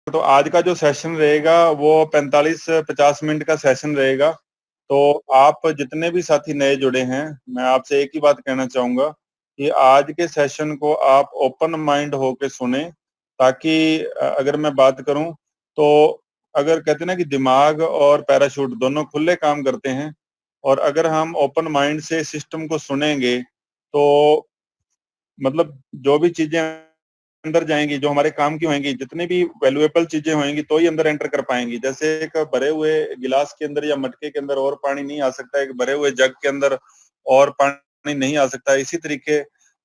तो आज का जो सेशन रहेगा वो 45-50 मिनट का सेशन रहेगा। तो आप जितने भी साथी नए जुड़े हैं, मैं आपसे एक ही बात कहना चाहूंगा कि आज के सेशन को आप ओपन माइंड होके सुने, ताकि अगर मैं बात करूं तो अगर कहते हैं ना कि दिमाग और पैराशूट दोनों खुले काम करते हैं, और अगर हम ओपन माइंड से सिस्टम को सुनेंगे तो मतलब जो भी चीजें अंदर जाएंगी, जो हमारे काम की होंगी, जितनी भी वैल्यूएबल चीजें होंगी तो ही अंदर एंटर कर पाएंगी। जैसे एक भरे हुए गिलास के अंदर या मटके के अंदर और पानी नहीं आ सकता, एक भरे हुए जग के अंदर और पानी नहीं आ सकता। इसी तरीके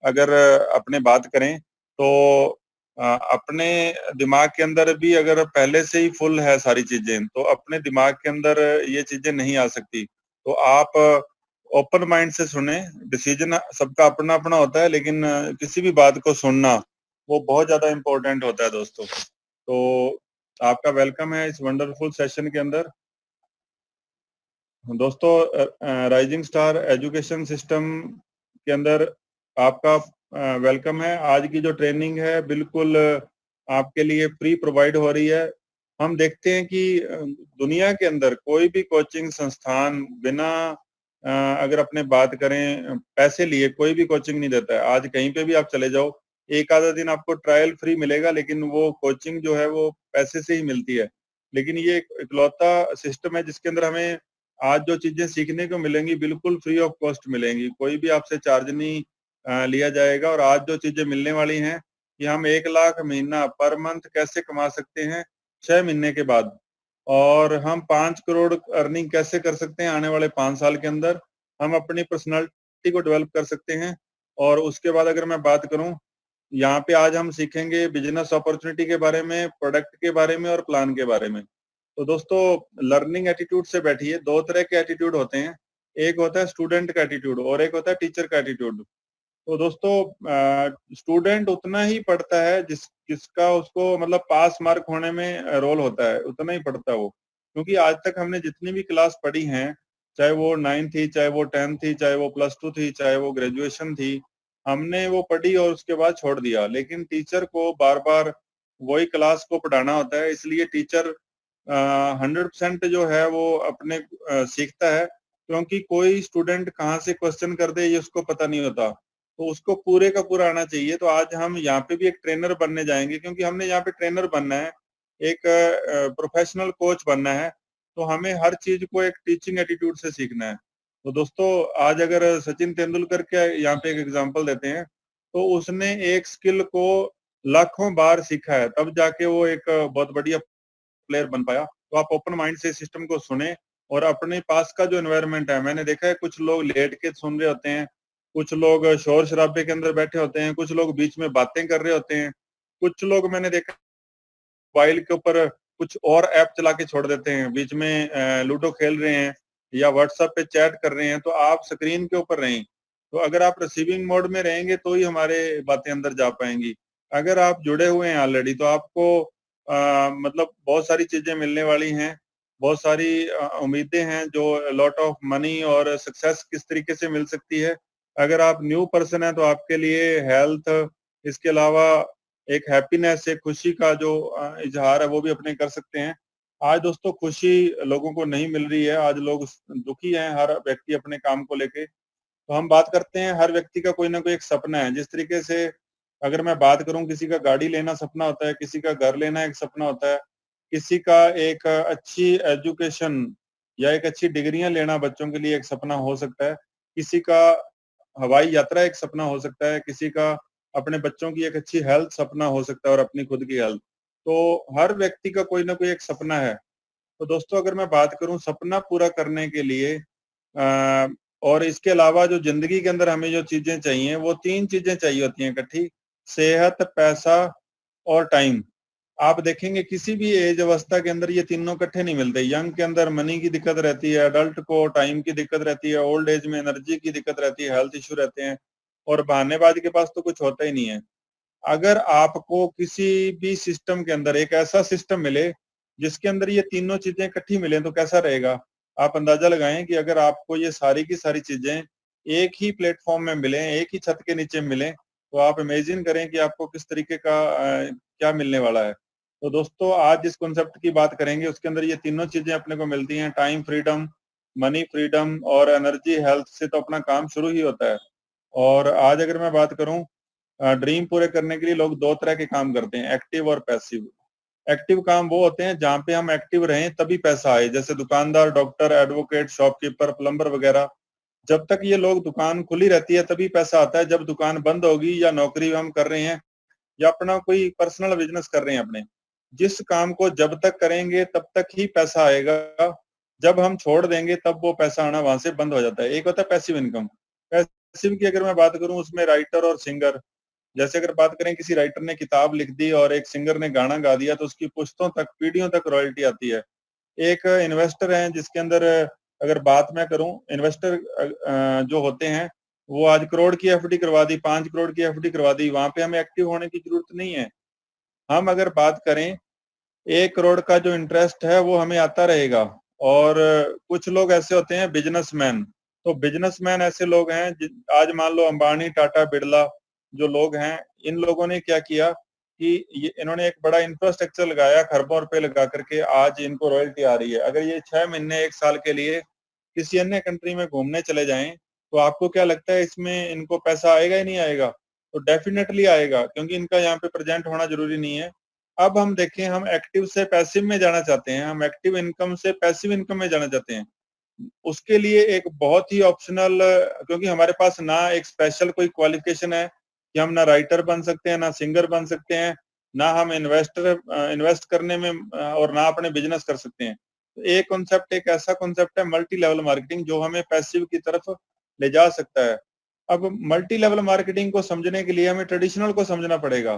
अगर अपने बात करें तो अपने दिमाग के अंदर भी अगर पहले से ही फुल है सारी चीजें, तो अपने दिमाग के अंदर ये चीजें नहीं आ सकती। तो आप ओपन माइंड से सुने। डिसीजन सबका अपना अपना होता है, लेकिन किसी भी बात को सुनना वो बहुत ज्यादा इम्पोर्टेंट होता है दोस्तों। तो आपका वेलकम है इस वंडरफुल सेशन के अंदर। दोस्तों, राइजिंग स्टार एजुकेशन सिस्टम के अंदर आपका वेलकम है। आज की जो ट्रेनिंग है बिल्कुल आपके लिए फ्री प्रोवाइड हो रही है। हम देखते हैं कि दुनिया के अंदर कोई भी कोचिंग संस्थान बिना अगर अपने बात करें पैसे लिए कोई भी कोचिंग नहीं देता है। आज कहीं पे भी आप चले जाओ, एक आधा दिन आपको ट्रायल फ्री मिलेगा, लेकिन वो कोचिंग जो है वो पैसे से ही मिलती है। लेकिन ये एक इकलौता सिस्टम है जिसके अंदर हमें आज जो चीजें सीखने को मिलेंगी बिल्कुल फ्री ऑफ कॉस्ट मिलेंगी, कोई भी आपसे चार्ज नहीं लिया जाएगा। और आज जो चीजें मिलने वाली हैं कि हम 1 लाख महीना पर मंथ कैसे कमा सकते हैं 6 महीने के बाद, और हम 5 करोड़ अर्निंग कैसे कर सकते हैं आने वाले 5 साल के अंदर, हम अपनी पर्सनालिटी को डेवलप कर सकते हैं। और उसके बाद अगर मैं बात करूं, यहाँ पे आज हम सीखेंगे बिजनेस अपॉर्चुनिटी के बारे में, प्रोडक्ट के बारे में और प्लान के बारे में। तो दोस्तों, लर्निंग एटीट्यूड से बैठिए। दो तरह के एटीट्यूड होते हैं, एक होता है स्टूडेंट का एटीट्यूड और एक होता है टीचर का एटीट्यूड। तो दोस्तों, स्टूडेंट उतना ही पढ़ता है जिसका उसको मतलब पास मार्क होने में रोल होता है, उतना ही पढ़ता है वो। क्योंकि आज तक हमने जितनी भी क्लास पढ़ी हैं, चाहे वो 9 थी, चाहे वो 10 थी, चाहे वो +2 थी, चाहे वो ग्रेजुएशन थी, हमने वो पढ़ी और उसके बाद छोड़ दिया। लेकिन टीचर को बार बार वही क्लास को पढ़ाना होता है, इसलिए टीचर 100% जो है वो अपने सीखता है। क्योंकि कोई स्टूडेंट कहाँ से क्वेश्चन कर दे ये उसको पता नहीं होता, तो उसको पूरे का पूरा आना चाहिए। तो आज हम यहाँ पे भी एक ट्रेनर बनने जाएंगे, क्योंकि हमने यहाँ पे ट्रेनर बनना है, एक प्रोफेशनल कोच बनना है। तो हमें हर चीज को एक टीचिंग एटीट्यूड से सीखना है। तो दोस्तों, आज अगर सचिन तेंदुलकर के यहाँ पे एक एग्जांपल देते हैं, तो उसने एक स्किल को लाखों बार सीखा है, तब जाके वो एक बहुत बढ़िया प्लेयर बन पाया। तो आप ओपन माइंड से सिस्टम को सुने, और अपने पास का जो एनवायरनमेंट है, मैंने देखा है कुछ लोग लेट के सुन रहे होते हैं, कुछ लोग शोर शराबे के अंदर बैठे होते हैं, कुछ लोग बीच में बातें कर रहे होते हैं, कुछ लोग मैंने देखा मोबाइल के ऊपर कुछ और ऐप चला के छोड़ देते हैं, बीच में लूडो खेल रहे हैं या व्हाट्सएप पे चैट कर रहे हैं। तो आप स्क्रीन के ऊपर रहें। तो अगर आप रिसीविंग मोड में रहेंगे तो ही हमारे बातें अंदर जा पाएंगी। अगर आप जुड़े हुए हैं ऑलरेडी, तो आपको मतलब बहुत सारी चीजें मिलने वाली हैं, बहुत सारी उम्मीदें हैं, जो लॉट ऑफ मनी और सक्सेस किस तरीके से मिल सकती है। अगर आप न्यू पर्सन है तो आपके लिए हेल्थ, इसके अलावा एक हैप्पीनेस, एक खुशी का जो इजहार है वो भी अपने कर सकते हैं। आज दोस्तों खुशी लोगों को नहीं मिल रही है, आज लोग दुखी हैं, हर व्यक्ति अपने काम को लेके। तो हम बात करते हैं, हर व्यक्ति का कोई ना कोई एक सपना है। जिस तरीके से अगर मैं बात करूं, किसी का गाड़ी लेना सपना होता है, किसी का घर लेना एक सपना होता है, किसी का एक अच्छी एजुकेशन या एक अच्छी डिग्रियां लेना बच्चों के लिए एक सपना हो सकता है, किसी का हवाई यात्रा एक सपना हो सकता है, किसी का अपने बच्चों की एक अच्छी हेल्थ सपना हो सकता है और अपनी खुद की हेल्थ। तो हर व्यक्ति का कोई ना कोई एक सपना है। तो दोस्तों, अगर मैं बात करूं सपना पूरा करने के लिए और इसके अलावा जो जिंदगी के अंदर हमें जो चीजें चाहिए, वो 3 चीजें चाहिए होती हैं इकट्ठी: सेहत, पैसा और टाइम। आप देखेंगे किसी भी एज अवस्था के अंदर ये तीनों इकट्ठे नहीं मिलते। यंग के अंदर मनी की दिक्कत रहती है, अडल्ट को टाइम की दिक्कत रहती है, ओल्ड एज में एनर्जी की दिक्कत रहती है, हेल्थ इश्यू रहते हैं, और बहानेबाज के पास तो कुछ होता ही नहीं है। अगर आपको किसी भी सिस्टम के अंदर एक ऐसा सिस्टम मिले जिसके अंदर ये तीनों चीजें इकट्ठी मिले, तो कैसा रहेगा। आप अंदाजा लगाएं कि अगर आपको ये सारी की सारी चीजें एक ही प्लेटफॉर्म में मिले, एक ही छत के नीचे मिले, तो आप इमेजिन करें कि आपको किस तरीके का क्या मिलने वाला है। तो दोस्तों आज जिस कॉन्सेप्ट की बात करेंगे उसके अंदर ये तीनों चीजें अपने को मिलती हैं। टाइम फ्रीडम, मनी फ्रीडम और एनर्जी हेल्थ से तो अपना काम शुरू ही होता है। और आज अगर मैं बात करूं, ड्रीम पूरे करने के लिए लोग दो तरह के काम करते हैं, एक्टिव और पैसिव। एक्टिव काम वो होते हैं जहाँ पे हम एक्टिव रहें तभी पैसा आए, जैसे दुकानदार, डॉक्टर, एडवोकेट, शॉपकीपर, प्लम्बर वगैरह। जब तक ये लोग दुकान खुली रहती है तभी पैसा आता है। जब दुकान बंद होगी या नौकरी हम कर रहे हैं या अपना कोई पर्सनल बिजनेस कर रहे हैं अपने, जिस काम को जब तक करेंगे तब तक ही पैसा आएगा। जब हम छोड़ देंगे तब वो पैसा आना वहां से बंद हो जाता है। एक होता है पैसिव इनकम। पैसिव की अगर मैं बात करूं, उसमें राइटर और सिंगर, जैसे अगर बात करें किसी राइटर ने किताब लिख दी और एक सिंगर ने गाना गा दिया तो उसकी पुश्तों तक, पीढ़ियों तक रॉयल्टी आती है। एक इन्वेस्टर है जिसके अंदर अगर बात मैं करूं, इन्वेस्टर जो होते हैं वो आज करोड़ की एफडी करवा दी, 5 करोड़ की एफडी करवा दी, वहां पे हमें एक्टिव होने की जरूरत नहीं है। हम अगर बात करें 1 करोड़ का जो इंटरेस्ट है वो हमें आता रहेगा। और कुछ लोग ऐसे होते हैं बिजनेसमैन। तो बिजनेसमैन ऐसे लोग हैं आज मान लो अंबानी, टाटा, बिरला जो लोग हैं, इन लोगों ने क्या किया कि इन्होंने एक बड़ा इंफ्रास्ट्रक्चर लगाया, खरबों रुपए लगा करके आज इनको रॉयल्टी आ रही है। अगर ये 6 महीने 1 साल के लिए किसी अन्य कंट्री में घूमने चले जाएं तो आपको क्या लगता है इसमें इनको पैसा आएगा ही नहीं आएगा? तो डेफिनेटली आएगा, क्योंकि इनका यहाँ पे प्रेजेंट होना जरूरी नहीं है। अब हम देखें, हम एक्टिव से पैसिव में जाना चाहते हैं, हम एक्टिव इनकम से पैसिव इनकम में जाना चाहते हैं। उसके लिए एक बहुत ही ऑप्शनल, क्योंकि हमारे पास ना एक स्पेशल कोई क्वालिफिकेशन है कि हम ना राइटर बन सकते हैं, ना सिंगर बन सकते हैं, ना हम इन्वेस्ट करने में और ना अपने बिजनेस कर सकते हैं। तो एक कॉन्सेप्ट, एक ऐसा कॉन्सेप्ट है मल्टी लेवल मार्केटिंग, जो हमें पैसिव की तरफ ले जा सकता है। अब मल्टी लेवल मार्केटिंग को समझने के लिए हमें ट्रेडिशनल को समझना पड़ेगा।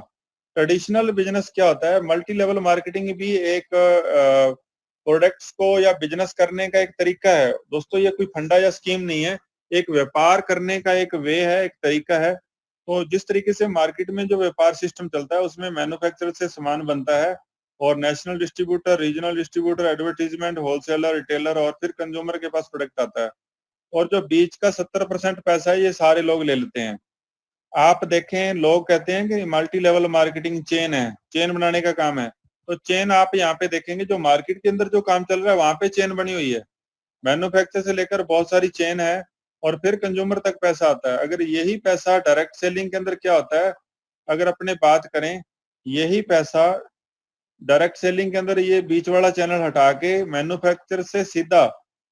ट्रेडिशनल बिजनेस क्या होता है? मल्टी लेवल मार्केटिंग भी एक प्रोडक्ट्स को या बिजनेस करने का एक तरीका है दोस्तों। ये कोई फंडा या स्कीम नहीं है, एक व्यापार करने का एक वे है, एक तरीका है। तो जिस तरीके से मार्केट में जो व्यापार सिस्टम चलता है उसमें मैन्युफैक्चरर से सामान बनता है और national distributor, regional distributor, advertisement, wholesaler, retailer और फिर कंज्यूमर के पास प्रोडक्ट आता है। और जो बीच का 70% पैसा है ये सारे लोग ले लेते हैं। आप देखें, लोग कहते हैं कि मल्टी लेवल मार्केटिंग चेन है, चेन बनाने का काम है। तो चेन आप यहाँ पे देखेंगे, जो मार्केट के अंदर जो काम चल रहा है वहां पे चेन बनी हुई है। मैन्युफैक्चर से लेकर बहुत सारी चेन है और फिर कंज्यूमर तक पैसा आता है। अगर यही पैसा डायरेक्ट सेलिंग के अंदर क्या होता है, अगर अपने बात करें, यही पैसा डायरेक्ट सेलिंग के अंदर ये बीच वाला चैनल हटा के मैन्युफैक्चर से सीधा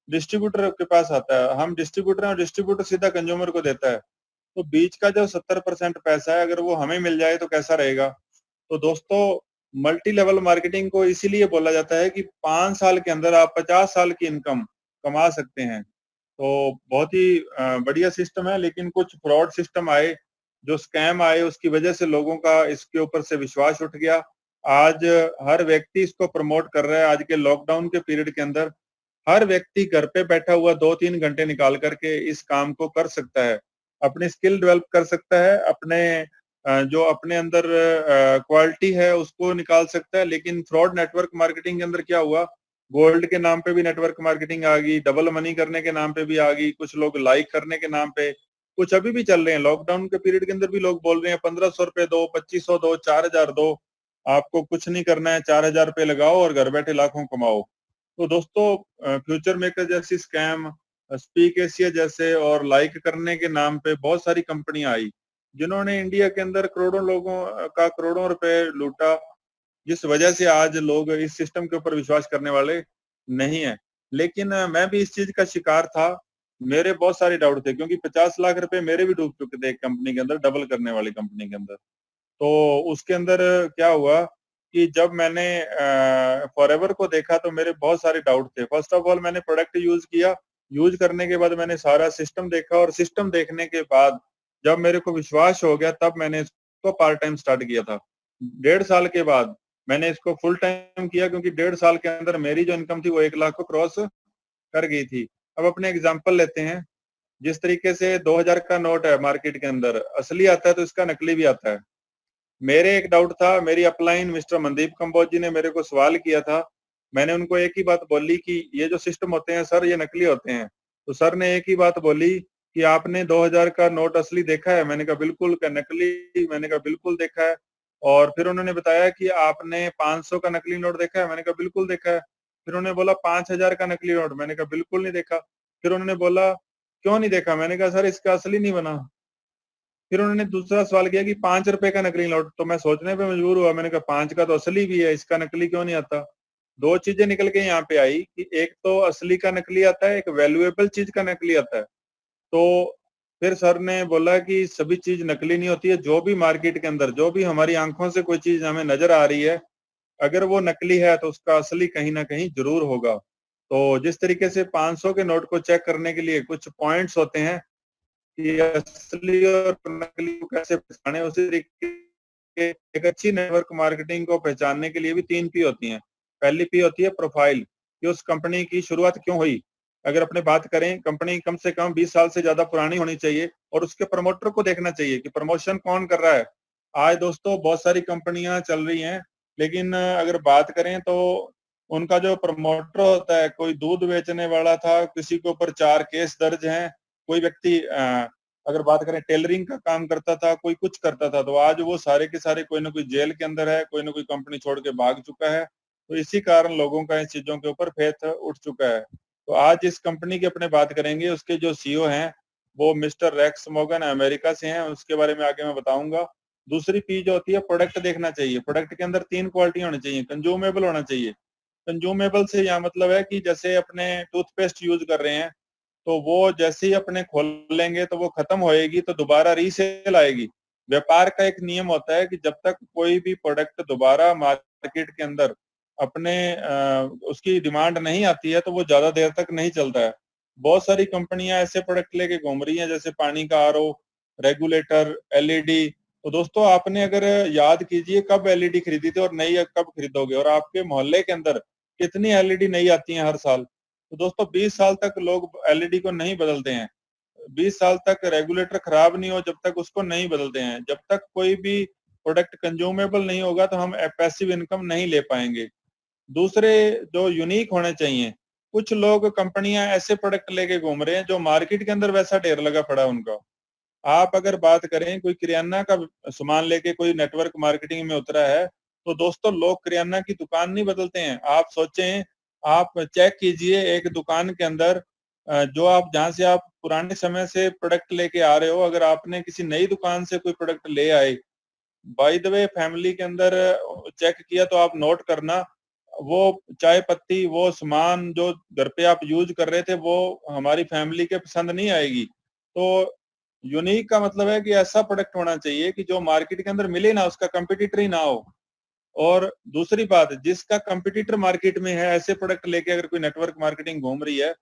डिस्ट्रीब्यूटर के पास आता है। हम डिस्ट्रीब्यूटर हैं और डिस्ट्रीब्यूटर सीधा कंज्यूमर को देता है। तो बीच का जो 70% पैसा है अगर वो हमें मिल जाए तो कैसा रहेगा? तो दोस्तों, मल्टी लेवल मार्केटिंग को इसीलिए बोला जाता है कि 5 साल के अंदर आप 50 साल की इनकम कमा सकते हैं। तो बहुत ही बढ़िया सिस्टम है, लेकिन कुछ फ्रॉड सिस्टम आए, जो स्कैम आए, उसकी वजह से लोगों का इसके ऊपर से विश्वास उठ गया। आज हर व्यक्ति इसको प्रमोट कर रहा है। आज के लॉकडाउन के पीरियड के अंदर हर व्यक्ति घर पे बैठा हुआ 2-3 घंटे निकाल करके इस काम को कर सकता है, अपनी स्किल डेवलप कर सकता है, अपने जो अपने अंदर क्वालिटी है उसको निकाल सकता है। लेकिन फ्रॉड नेटवर्क मार्केटिंग के अंदर क्या हुआ, गोल्ड के नाम पे भी नेटवर्क मार्केटिंग आ गई, डबल मनी करने के नाम पे भी आ गई, कुछ लोग लाइक करने के नाम पे, कुछ अभी भी चल रहे हैं। लॉकडाउन के पीरियड के अंदर भी लोग बोल रहे हैं 1500 रुपए दो, 2500 दो, 4000 दो, आपको कुछ नहीं करना है, 4000 रुपए लगाओ और घर बैठे लाखों कमाओ। तो दोस्तों, फ्यूचर मेकर जैसी स्कैम, स्पीक एशिया जैसे और लाइक करने के नाम पे बहुत सारी कंपनियां आई, जिन्होंने इंडिया के अंदर करोड़ों लोगों का करोड़ों रुपए लूटा, जिस वजह से आज लोग इस सिस्टम के ऊपर विश्वास करने वाले नहीं है। लेकिन मैं भी इस चीज का शिकार था। मेरे बहुत सारे डाउट थे, क्योंकि 50 लाख रुपए मेरे भी डूब चुके थे एक कंपनी के अंदर, डबल करने वाली कंपनी के अंदर। तो उसके अंदर क्या हुआ कि जब मैंने फॉरएवर को देखा तो मेरे बहुत सारे डाउट थे। फर्स्ट ऑफ ऑल मैंने प्रोडक्ट यूज किया, यूज करने के बाद मैंने सारा सिस्टम देखा और सिस्टम देखने के बाद जब मेरे को विश्वास हो गया तब मैंने इसको पार्ट टाइम स्टार्ट किया था। 1.5 साल के बाद मैंने इसको फुल टाइम किया, क्योंकि 1.5 साल के अंदर मेरी जो इनकम थी वो 1 लाख को क्रॉस कर गई थी। अब अपने एग्जाम्पल लेते हैं। जिस तरीके से 2000 का नोट है मार्केट के अंदर, असली आता है तो इसका नकली भी आता है। मेरे एक डाउट था, मेरी अपलाइन मिस्टर मनदीप कंबोज जी ने मेरे को सवाल किया था। मैंने उनको एक ही बात बोली कि ये जो सिस्टम होते हैं सर, ये नकली होते हैं। तो सर ने एक ही बात बोली कि आपने 2000 का नोट असली देखा है? मैंने कहा बिल्कुल। क्या नकली? मैंने कहा बिल्कुल देखा है। और फिर उन्होंने बताया कि आपने 500 का नकली नोट देखा है? मैंने कहा बिल्कुल देखा है। फिर उन्होंने बोला 5000 का नकली नोट? मैंने कहा बिल्कुल नहीं देखा। फिर उन्होंने बोला क्यों नहीं देखा? मैंने कहा सर इसका असली नहीं बना। फिर उन्होंने दूसरा सवाल किया कि 5 रुपए का नकली नोट, तो मैं सोचने पे मजबूर हुआ। मैंने कहा 5 का तो असली भी है, इसका नकली क्यों नहीं आता? दो चीजें निकल के यहाँ पे आई कि एक तो असली का नकली आता है, एक वैल्यूएबल चीज का नकली आता है। तो फिर सर ने बोला कि सभी चीज नकली नहीं होती है, जो भी मार्केट के अंदर, जो भी हमारी आंखों से कोई चीज हमें नजर आ रही है, अगर वो नकली है तो उसका असली कहीं ना कहीं जरूर होगा। तो जिस तरीके से 500 के नोट को चेक करने के लिए कुछ पॉइंट्स होते हैं कि असली और नकली को कैसे पहचाने, उसी तरीके एक अच्छी नेटवर्क मार्केटिंग को पहचानने के लिए भी 3 पी होती हैं। पहली पी होती है प्रोफाइल, कि उस कंपनी की शुरुआत क्यों हुई। अगर अपने बात करें, कंपनी कम से कम 20 साल से ज्यादा पुरानी होनी चाहिए और उसके प्रमोटर को देखना चाहिए कि प्रमोशन कौन कर रहा है। आज दोस्तों बहुत सारी कंपनियां चल रही हैं, लेकिन अगर बात करें तो उनका जो प्रमोटर होता है, कोई दूध बेचने वाला था, किसी के ऊपर 4 केस दर्ज हैं, कोई व्यक्ति अगर बात करें टेलरिंग का काम करता था, कोई कुछ करता था, तो आज वो सारे के सारे कोई ना कोई जेल के अंदर है, कोई ना कोई कंपनी छोड़ के भाग चुका है। तो इसी कारण लोगों का इन चीजों के ऊपर फेथ उठ चुका है। तो आज जिस कंपनी की अपने बात करेंगे, उसके जो सीईओ हैं वो मिस्टर रेक्स मोगन अमेरिका से हैं, उसके बारे में आगे मैं बताऊंगा। दूसरी पी जो होती है, प्रोडक्ट देखना चाहिए। प्रोडक्ट के अंदर 3 क्वालिटी होनी चाहिए। कंज्यूमेबल होना चाहिए। कंज्यूमेबल से यहाँ मतलब है कि जैसे अपने टूथपेस्ट यूज कर रहे हैं, तो वो जैसे ही अपने खोलेंगे तो वो खत्म होएगी तो दोबारा रीसेल आएगी। व्यापार का एक नियम होता है कि जब तक कोई भी प्रोडक्ट दोबारा मार्केट के अंदर अपने उसकी डिमांड नहीं आती है तो वो ज्यादा देर तक नहीं चलता है। बहुत सारी कंपनियां ऐसे प्रोडक्ट लेके घूम रही हैं, जैसे पानी का आरओ, रेगुलेटर, एलईडी। तो दोस्तों आपने अगर याद कीजिए कब एलईडी खरीदी थी और नई कब खरीदोगे, और आपके मोहल्ले के अंदर कितनी एलईडी नई आती हैं हर साल। तो दोस्तों 20 साल तक लोग एलईडी को नहीं बदलते हैं। 20 साल तक रेगुलेटर खराब नहीं हो जब तक उसको नहीं बदलते हैं। जब तक कोई भी प्रोडक्ट कंज्यूमेबल नहीं होगा तो हम पैसिव इनकम नहीं ले पाएंगे। दूसरे जो यूनिक होने चाहिए, कुछ लोग कंपनियां ऐसे प्रोडक्ट लेके घूम रहे हैं जो मार्केट के अंदर वैसा ढेर लगा पड़ा है उनका। आप अगर बात करें, कोई किराना का सामान लेके कोई नेटवर्क मार्केटिंग में उतरा है, तो दोस्तों लोग किराना की दुकान नहीं बदलते हैं। आप सोचें, आप चेक कीजिए एक दुकान के अंदर जो आप जहां से आप पुराने समय से प्रोडक्ट लेके आ रहे हो, अगर आपने किसी नई दुकान से कोई प्रोडक्ट ले आए, बाय द वे फैमिली के अंदर चेक किया तो आप नोट करना, वो चाय पत्ती, वो सामान जो घर पे आप यूज कर रहे थे, वो हमारी फैमिली के पसंद नहीं आएगी। तो यूनिक का मतलब है कि ऐसा प्रोडक्ट होना चाहिए कि जो मार्केट के अंदर मिले ना, उसका कंपटीटर ही ना हो। और दूसरी बात, जिसका कंपटीटर मार्केट में है, ऐसे प्रोडक्ट लेके अगर कोई नेटवर्क मार्केटिंग घूम रही है,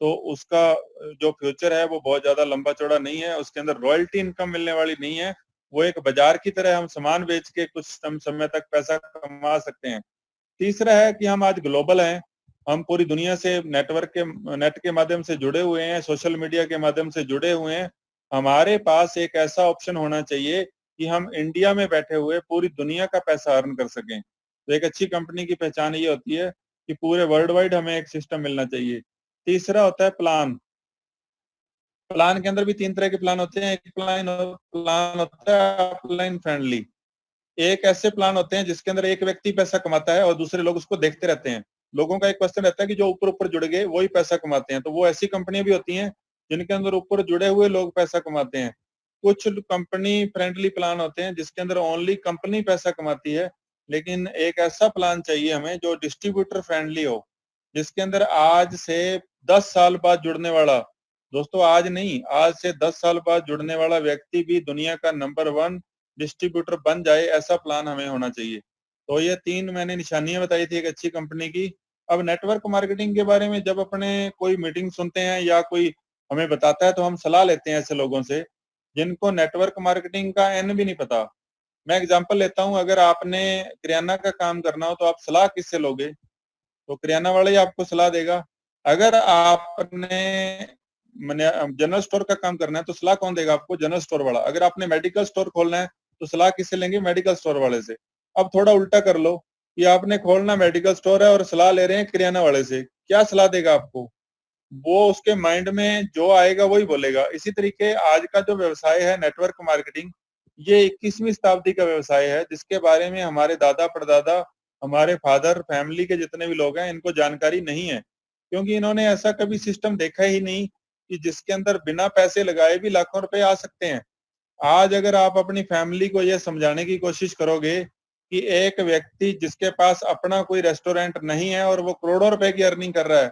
तो उसका जो फ्यूचर है वो बहुत ज्यादा लंबा चौड़ा नहीं है। उसके अंदर रॉयल्टी इनकम मिलने वाली नहीं है। वो एक बाजार की तरह हम सामान बेच के कुछ समय तक पैसा कमा सकते हैं। तीसरा है कि हम आज ग्लोबल हैं। हम पूरी दुनिया से नेट के माध्यम से जुड़े हुए हैं, सोशल मीडिया के माध्यम से जुड़े हुए हैं। हमारे पास एक ऐसा ऑप्शन होना चाहिए कि हम इंडिया में बैठे हुए पूरी दुनिया का पैसा अर्न कर सकें। तो एक अच्छी कंपनी की पहचान ये होती है कि पूरे वर्ल्ड वाइड हमें एक सिस्टम मिलना चाहिए। तीसरा होता है प्लान। प्लान के अंदर भी 3 तरह के प्लान होते हैं। एक प्लान होता है अपलाइन फ्रेंडली। एक ऐसे प्लान होते हैं जिसके अंदर एक व्यक्ति पैसा कमाता है और दूसरे लोग उसको देखते रहते हैं। लोगों का एक क्वेश्चन रहता है कि जो ऊपर ऊपर जुड़ गए वही पैसा कमाते हैं। तो वो ऐसी कंपनियां भी होती हैं जिनके अंदर ऊपर जुड़े हुए लोग पैसा कमाते हैं। कुछ कंपनी फ्रेंडली प्लान होते हैं जिसके अंदर ओनली कंपनी पैसा कमाती है। लेकिन एक ऐसा प्लान चाहिए हमें जो डिस्ट्रीब्यूटर फ्रेंडली हो, जिसके अंदर आज से 10 साल बाद जुड़ने वाला, दोस्तों आज नहीं, आज से 10 साल बाद जुड़ने वाला व्यक्ति भी दुनिया का नंबर 1 डिस्ट्रीब्यूटर बन जाए, ऐसा प्लान हमें होना चाहिए। तो ये 3 मैंने निशानियां बताई थी एक अच्छी कंपनी की। अब नेटवर्क मार्केटिंग के बारे में जब अपने कोई मीटिंग सुनते हैं या कोई हमें बताता है तो हम सलाह लेते हैं ऐसे लोगों से जिनको नेटवर्क मार्केटिंग का एन भी नहीं पता। मैं एग्जांपल लेता हूं, अगर आपने किराना का काम करना हो तो आप सलाह किससे लोगे? तो किराना वाला ही आपको सलाह देगा। अगर आपने जनरल स्टोर का काम करना है तो सलाह कौन देगा आपको? जनरल स्टोर वाला। अगर आपने मेडिकल स्टोर खोलना है तो सलाह किससे लेंगे? मेडिकल स्टोर वाले से। अब थोड़ा उल्टा कर लो कि आपने खोलना मेडिकल स्टोर है और सलाह ले रहे हैं किराना वाले से, क्या सलाह देगा आपको? वो उसके माइंड में जो आएगा वही बोलेगा। इसी तरीके आज का जो व्यवसाय है नेटवर्क मार्केटिंग, ये 21वीं शताब्दी का व्यवसाय है, जिसके बारे में हमारे दादा परदादा, हमारे फादर, फैमिली के जितने भी लोग हैं, इनको जानकारी नहीं है, क्योंकि इन्होंने ऐसा कभी सिस्टम देखा ही नहीं कि जिसके अंदर बिना पैसे लगाए भी लाखों रुपए आ सकते हैं। आज अगर आप अपनी फैमिली को ये समझाने की कोशिश करोगे कि एक व्यक्ति जिसके पास अपना कोई रेस्टोरेंट नहीं है और वो करोड़ों रुपए की अर्निंग कर रहा है,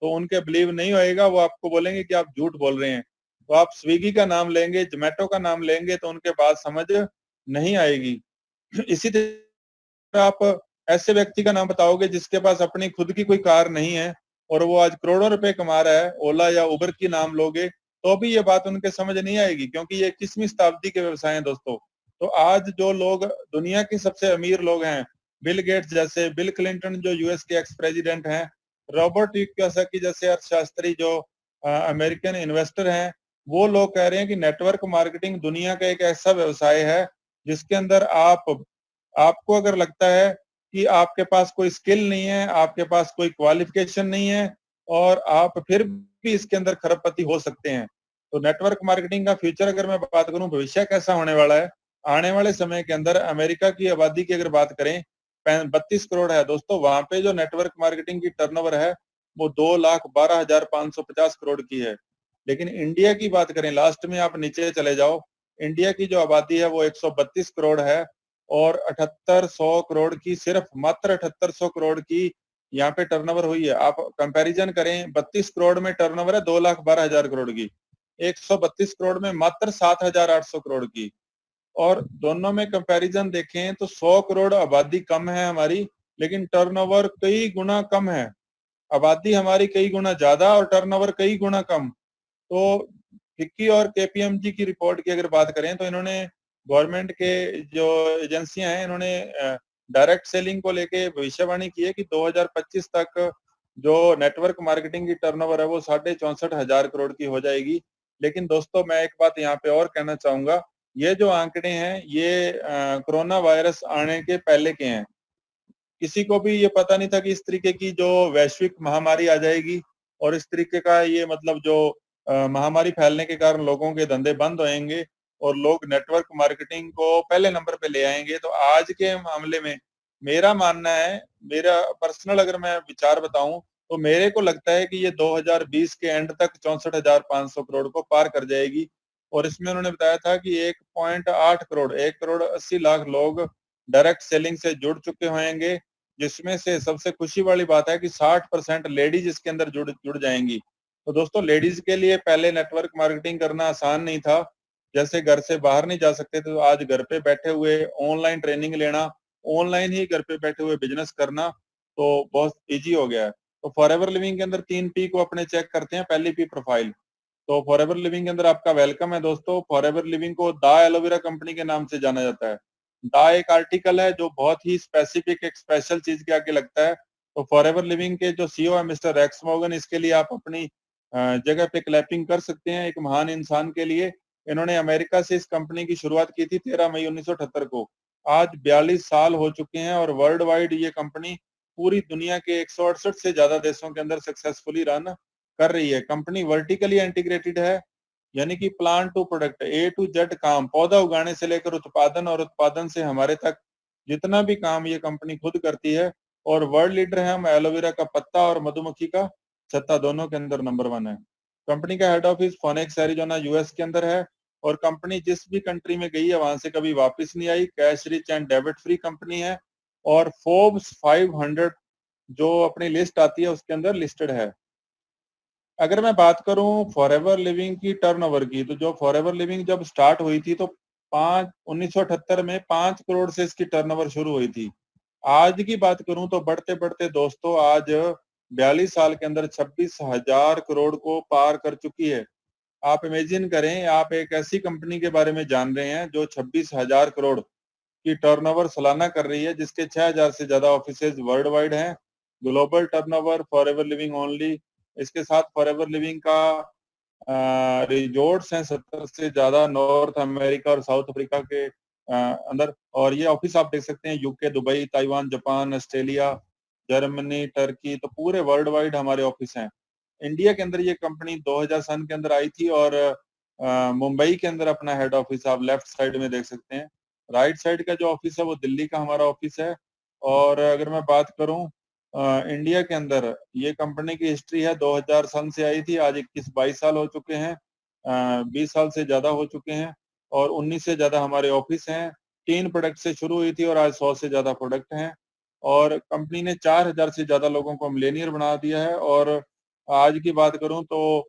तो उनके बिलीव नहीं होएगा, वो आपको बोलेंगे कि आप झूठ बोल रहे हैं। तो आप स्विगी का नाम लेंगे, ज़ोमैटो का नाम लेंगे तो उनके बात समझ नहीं आएगी। इसी तरह आप ऐसे व्यक्ति का नाम बताओगे जिसके पास अपनी खुद की कोई कार नहीं है और वो आज करोड़ों रुपए कमा रहा है, ओला या उबर की नाम लोगे, तो भी ये बात उनके समझ नहीं आएगी, क्योंकि ये 21वीं शताब्दी के व्यवसाय हैं दोस्तों। तो आज जो लोग दुनिया के सबसे अमीर लोग हैं, बिल गेट्स जैसे, बिल क्लिंटन जो यूएस के एक्स प्रेसिडेंट हैं, रॉबर्ट कियोसाकी जैसे अर्थशास्त्री जो अमेरिकन इन्वेस्टर हैं, वो लोग कह रहे हैं कि नेटवर्क मार्केटिंग दुनिया का एक ऐसा व्यवसाय है जिसके अंदर आपको अगर लगता है कि आपके पास कोई स्किल नहीं है, आपके पास कोई क्वालिफिकेशन नहीं है और आप फिर भी इसके अंदर खरबपति हो सकते हैं। तो नेटवर्क मार्केटिंग का फ्यूचर अगर मैं बात करूं, भविष्य कैसा होने वाला है, आने वाले समय के अंदर अमेरिका की आबादी की अगर बात करें 32 करोड़ है दोस्तों, वहां पे जो नेटवर्क मार्केटिंग की टर्नओवर है वो 2,12,550 करोड़ की है। लेकिन इंडिया की बात करें, लास्ट में आप नीचे चले जाओ, इंडिया की जो आबादी है वो 132 करोड़ है और 7800 करोड़ की, सिर्फ मात्र 7800 करोड़ की यहाँ पे टर्नओवर हुई है। आप कंपैरिजन करें, 32 करोड़ में टर्नओवर है 2,12,000 करोड़ की, 132 करोड़ में मात्र 7,800 करोड़ की। और दोनों में कंपैरिजन देखें तो 100 करोड़ आबादी कम है हमारी, लेकिन टर्नओवर कई गुना कम है। आबादी हमारी कई गुना ज्यादा और टर्नओवर कई गुना कम। तो फिक्की और केपीएमजी की रिपोर्ट की अगर बात करें तो इन्होंने गवर्नमेंट के जो एजेंसियां हैं, इन्होंने डायरेक्ट सेलिंग को लेके भविष्यवाणी की है कि 2025 तक जो नेटवर्क मार्केटिंग की टर्नओवर है वो 64,500 करोड़ की हो जाएगी। लेकिन दोस्तों मैं एक बात यहाँ पे और कहना चाहूंगा, ये जो आंकड़े हैं ये कोरोना वायरस आने के पहले के हैं। किसी को भी ये पता नहीं था कि इस तरीके की जो वैश्विक महामारी आ जाएगी और इस तरीके का ये मतलब जो महामारी फैलने के कारण लोगों के धंधे बंद होएंगे और लोग नेटवर्क मार्केटिंग को पहले नंबर पे ले आएंगे। तो आज के मामले में मेरा मानना है, मेरा पर्सनल अगर मैं विचार बताऊं, तो मेरे को लगता है कि ये 2020 के एंड तक 64,500 करोड़ को पार कर जाएगी। और इसमें उन्होंने बताया था कि 1.8 करोड़, 1,80,00,000 लोग डायरेक्ट सेलिंग से जुड़ चुके होंगे, जिसमें से सबसे खुशी वाली बात है कि 60% लेडीज इसके अंदर जुड़ जुड़ जाएंगी। तो दोस्तों लेडीज के लिए पहले नेटवर्क मार्केटिंग करना आसान नहीं था, जैसे घर से बाहर नहीं जा सकते थे, तो आज घर पे बैठे हुए ऑनलाइन ट्रेनिंग लेना, ऑनलाइन ही घर पे बैठे हुए बिजनेस करना तो बहुत इजी हो गया है। तो फॉरएवर लिविंग के अंदर 3 P को अपने चेक करते हैं। पहली P प्रोफाइल। तो फॉरएवर लिविंग के अंदर आपका वेलकम है दोस्तों। फॉरएवर लिविंग को दा एलोवेरा कंपनी के नाम से जाना जाता है। दा एक आर्टिकल है जो बहुत ही स्पेसिफिक, एक स्पेशल चीज के आगे लगता है। तो फॉरएवर लिविंग के जो सीईओ है मिस्टर रेक्स मॉर्गन, इसके लिए आप अपनी जगह पे क्लैपिंग कर सकते हैं, एक महान इंसान के लिए। इन्होंने अमेरिका से इस कंपनी की शुरुआत की थी 13 मई 1978 को। आज 42 साल हो चुके हैं और वर्ल्ड वाइड ये कंपनी पूरी दुनिया के 168 से ज्यादा देशों के अंदर सक्सेसफुली रन कर रही है। कंपनी वर्टिकली इंटीग्रेटेड है, यानी कि plant to product, A to Z काम, पौधा उगाने से लेकर उत्पादन और उत्पादन से हमारे तक जितना भी काम ये कंपनी खुद करती है। और वर्ल्ड लीडर है हम एलोवेरा का पत्ता और मधुमक्खी का छत्ता, दोनों के अंदर नंबर 1 है। कंपनी का head office phoenix Arizona US के अंदर है और कंपनी जिस भी कंट्री में गई है वहां से कभी वापस नहीं आई। Cash rich and debit free company है और फोर्ब्स 500 जो अपनी लिस्ट आती है उसके अंदर लिस्टेड है। अगर मैं बात करूं फॉरएवर लिविंग की टर्नओवर की, तो जो फॉरएवर लिविंग जब स्टार्ट हुई थी तो 1978 में 5 करोड़ से इसकी टर्नओवर शुरू हुई थी। आज की बात करूं तो बढ़ते बढ़ते दोस्तों आज 42 साल के अंदर 26,000 करोड़ को पार कर चुकी है। आप इमेजिन करें, आप एक ऐसी कंपनी के बारे में जान रहे हैं जो 26,000 करोड़ की टर्नओवर सालाना कर रही है, जिसके 6,000 से ज्यादा ऑफिसेज वर्ल्ड वाइड हैं। Global turnover forever living only. इसके साथ फॉरएवर लिविंग का रिजॉर्ट्स हैं 70 से ज्यादा नॉर्थ अमेरिका और साउथ अफ्रीका के अंदर। और ये ऑफिस आप देख सकते हैं, UK, Dubai, Taiwan, Japan, Australia, Germany, Turkey, तो पूरे वर्ल्ड वाइड हमारे ऑफिस हैं। इंडिया के अंदर ये कंपनी 2000 सन के अंदर आई थी और मुंबई के अंदर अपना हेड ऑफिस आप लेफ्ट साइड में देख सकते हैं। राइट साइड का जो ऑफिस है वो दिल्ली का हमारा ऑफिस है। और अगर मैं बात करूं इंडिया के अंदर, ये कंपनी की हिस्ट्री है 2000 सन से आई थी, आज 21-22 साल हो चुके हैं, 20 साल से ज्यादा हो चुके हैं। और 19 से ज्यादा हमारे ऑफिस हैं। 3 प्रोडक्ट से शुरू हुई थी और आज 100 से ज्यादा प्रोडक्ट हैं। और कंपनी ने 4000 से ज्यादा लोगों को मिलेनियर बना दिया है। और आज की बात करूं तो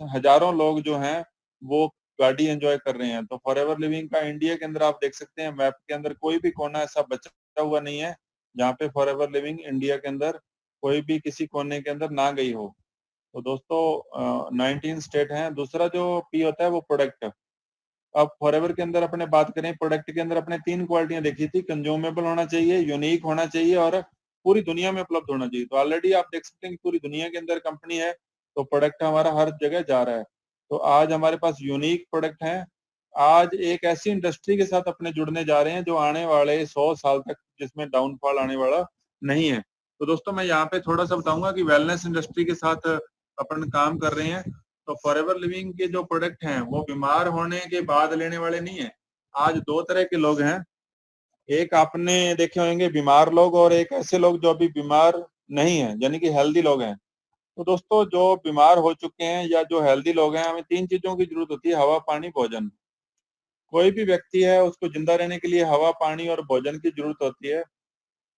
हजारों लोग जो हैं वो गाड़ी एंजॉय कर रहे हैं। तो फॉरएवर लिविंग का इंडिया के अंदर आप देख सकते हैं, मैप के अंदर कोई भी कोना ऐसा बचा हुआ नहीं है जहाँ पे फॉरएवर लिविंग इंडिया के अंदर कोई भी किसी कोने के अंदर ना गई हो। तो दोस्तों 19 स्टेट हैं। दूसरा जो पी होता है वो प्रोडक्ट। अब फॉरएवर के अंदर अपने बात करें, प्रोडक्ट के अंदर अपने 3 क्वालिटियां देखी थी, कंज्यूमेबल होना चाहिए, यूनिक होना चाहिए और पूरी दुनिया में उपलब्ध होना चाहिए। तो ऑलरेडी आप देख सकते हैं कि पूरी दुनिया के अंदर कंपनी है, तो प्रोडक्ट हमारा हर जगह जा रहा है। तो आज हमारे पास यूनिक प्रोडक्ट हैं। आज एक ऐसी इंडस्ट्री के साथ अपने जुड़ने जा रहे हैं जो आने वाले 100 साल तक जिसमें डाउनफॉल आने वाला नहीं है। तो दोस्तों मैं यहाँ पे थोड़ा सा बताऊंगा कि वेलनेस इंडस्ट्री के साथ अपन काम कर रहे हैं। तो फॉरएवर लिविंग के जो प्रोडक्ट हैं वो बीमार होने के बाद लेने वाले नहीं है। आज 2 तरह के लोग हैं, एक आपने देखे होंगे बीमार लोग और एक ऐसे लोग जो अभी बीमार नहीं है, यानी कि हेल्दी लोग हैं। तो दोस्तों जो बीमार हो चुके हैं या जो हेल्दी लोग हैं, हमें 3 चीजों की जरूरत होती है, हवा, पानी, भोजन। कोई भी व्यक्ति है उसको जिंदा रहने के लिए हवा, पानी और भोजन की जरूरत होती है।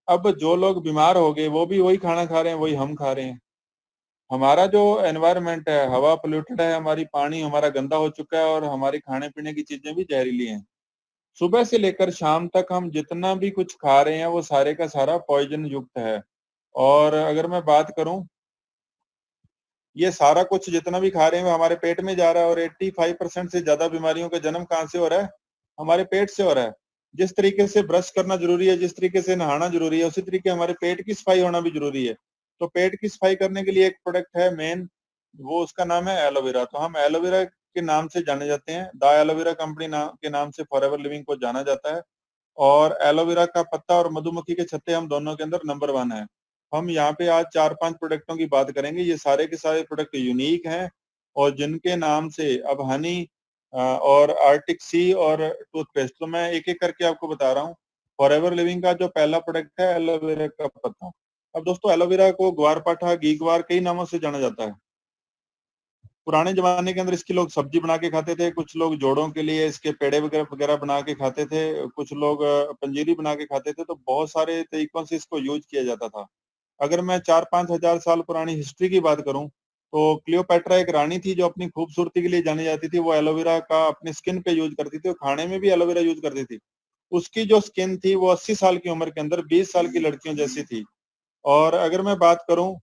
अब जो लोग बीमार हो गए वो भी वही खाना खा रहे हैं, वही हम खा रहे हैं। हमारा जो एनवायरनमेंट है, हवा पोल्यूटेड है, हमारी पानी हमारा गंदा हो चुका है और हमारी खाने पीने की चीजें भी जहरीली हैं। सुबह से लेकर शाम तक हम जितना भी कुछ खा रहे हैं वो सारे का सारा पॉइजन युक्त है। और अगर मैं बात करूं, ये सारा कुछ जितना भी खा रहे हैं वो हमारे पेट में जा रहा है। और 85% से ज्यादा बीमारियों का जन्म कहाँ से हो रहा है? हमारे पेट से हो रहा है। जिस तरीके से ब्रश करना जरूरी है, जिस तरीके से नहाना जरूरी है, उसी तरीके हमारे पेट की सफाई होना भी जरूरी है। तो पेट की सफाई करने के लिए एक प्रोडक्ट है मेन, वो उसका नाम है एलोवेरा। तो हम एलोवेरा के नाम से जाने जाते हैं, द एलोवेरा कंपनी के नाम से फॉरएवर लिविंग को जाना जाता है। और एलोवेरा का पत्ता और मधुमक्खी के छत्ते हम दोनों के अंदर नंबर 1 है। हम यहाँ पे आज 4-5 प्रोडक्टों की बात करेंगे, ये सारे के सारे प्रोडक्ट यूनिक हैं और जिनके नाम से अब हनी और आर्टिक सी और टूथपेस्ट, तो मैं एक एक करके आपको बता रहा हूँ। फॉरएवर लिविंग का जो पहला प्रोडक्ट है एलोवेरा का पत्ता। अब दोस्तों एलोवेरा को ग्वारपाठा, घीग्वार कई नामों से जाना जाता है। पुराने जमाने के अंदर इसकी लोग सब्जी बना के खाते थे, कुछ लोग जोड़ों के लिए इसके पेड़े वगैरह वगैरह बना के खाते थे, कुछ लोग पंजीरी बना के खाते थे। तो बहुत सारे तरीकों से इसको यूज किया जाता था। अगर मैं 4-5 हजार साल पुरानी हिस्ट्री की बात करूं तो क्लियोपेट्रा एक रानी थी जो अपनी खूबसूरती के लिए जानी जाती थी। वो एलोवेरा का अपनी स्किन पे यूज करती थी और खाने में भी एलोवेरा यूज करती थी। उसकी जो स्किन थी वो 80 साल की उम्र के अंदर 20 साल की लड़कियों जैसी थी। और अगर मैं बात करूं,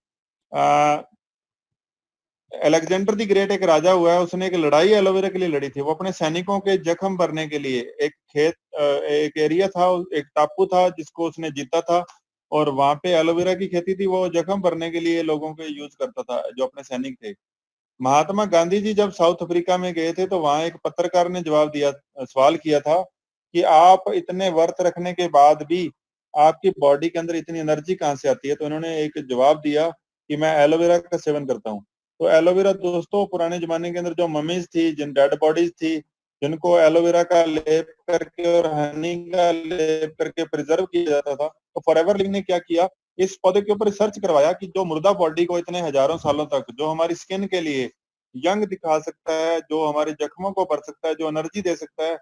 अलेक्जेंडर द ग्रेट एक राजा हुआ है, उसने एक लड़ाई एलोवेरा के लिए लड़ी थी। वो अपने सैनिकों के जख्म भरने के लिए एक एक एरिया था, एक टापू था जिसको उसने जीता था और वहां पे एलोवेरा की खेती थी। वो जख्म भरने के लिए लोगों के यूज करता था जो अपने सैनिक थे। महात्मा गांधी जी जब साउथ अफ्रीका में गए थे तो वहां एक पत्रकार ने जवाब दिया, सवाल किया था कि आप इतने व्रत रखने के बाद भी आपकी बॉडी के अंदर इतनी एनर्जी कहाँ से आती है? तो इन्होंने एक जवाब दिया कि मैं एलोवेरा का सेवन करता हूँ। तो एलोवेरा दोस्तों पुराने जमाने के अंदर जो ममीज थी, जिन डेड बॉडीज थी, जिनको एलोवेरा का लेप करके और हनी का लेप करके प्रिजर्व किया जाता था, तो फॉरएवर लिविंग ने क्या किया, इस पौधे के ऊपर रिसर्च करवाया कि जो मुर्दा बॉडी को इतने हजारों सालों तक जो हमारी स्किन के लिए यंग दिखा सकता है, जो हमारे जख्मों को भर सकता है, जो एनर्जी दे सकता है,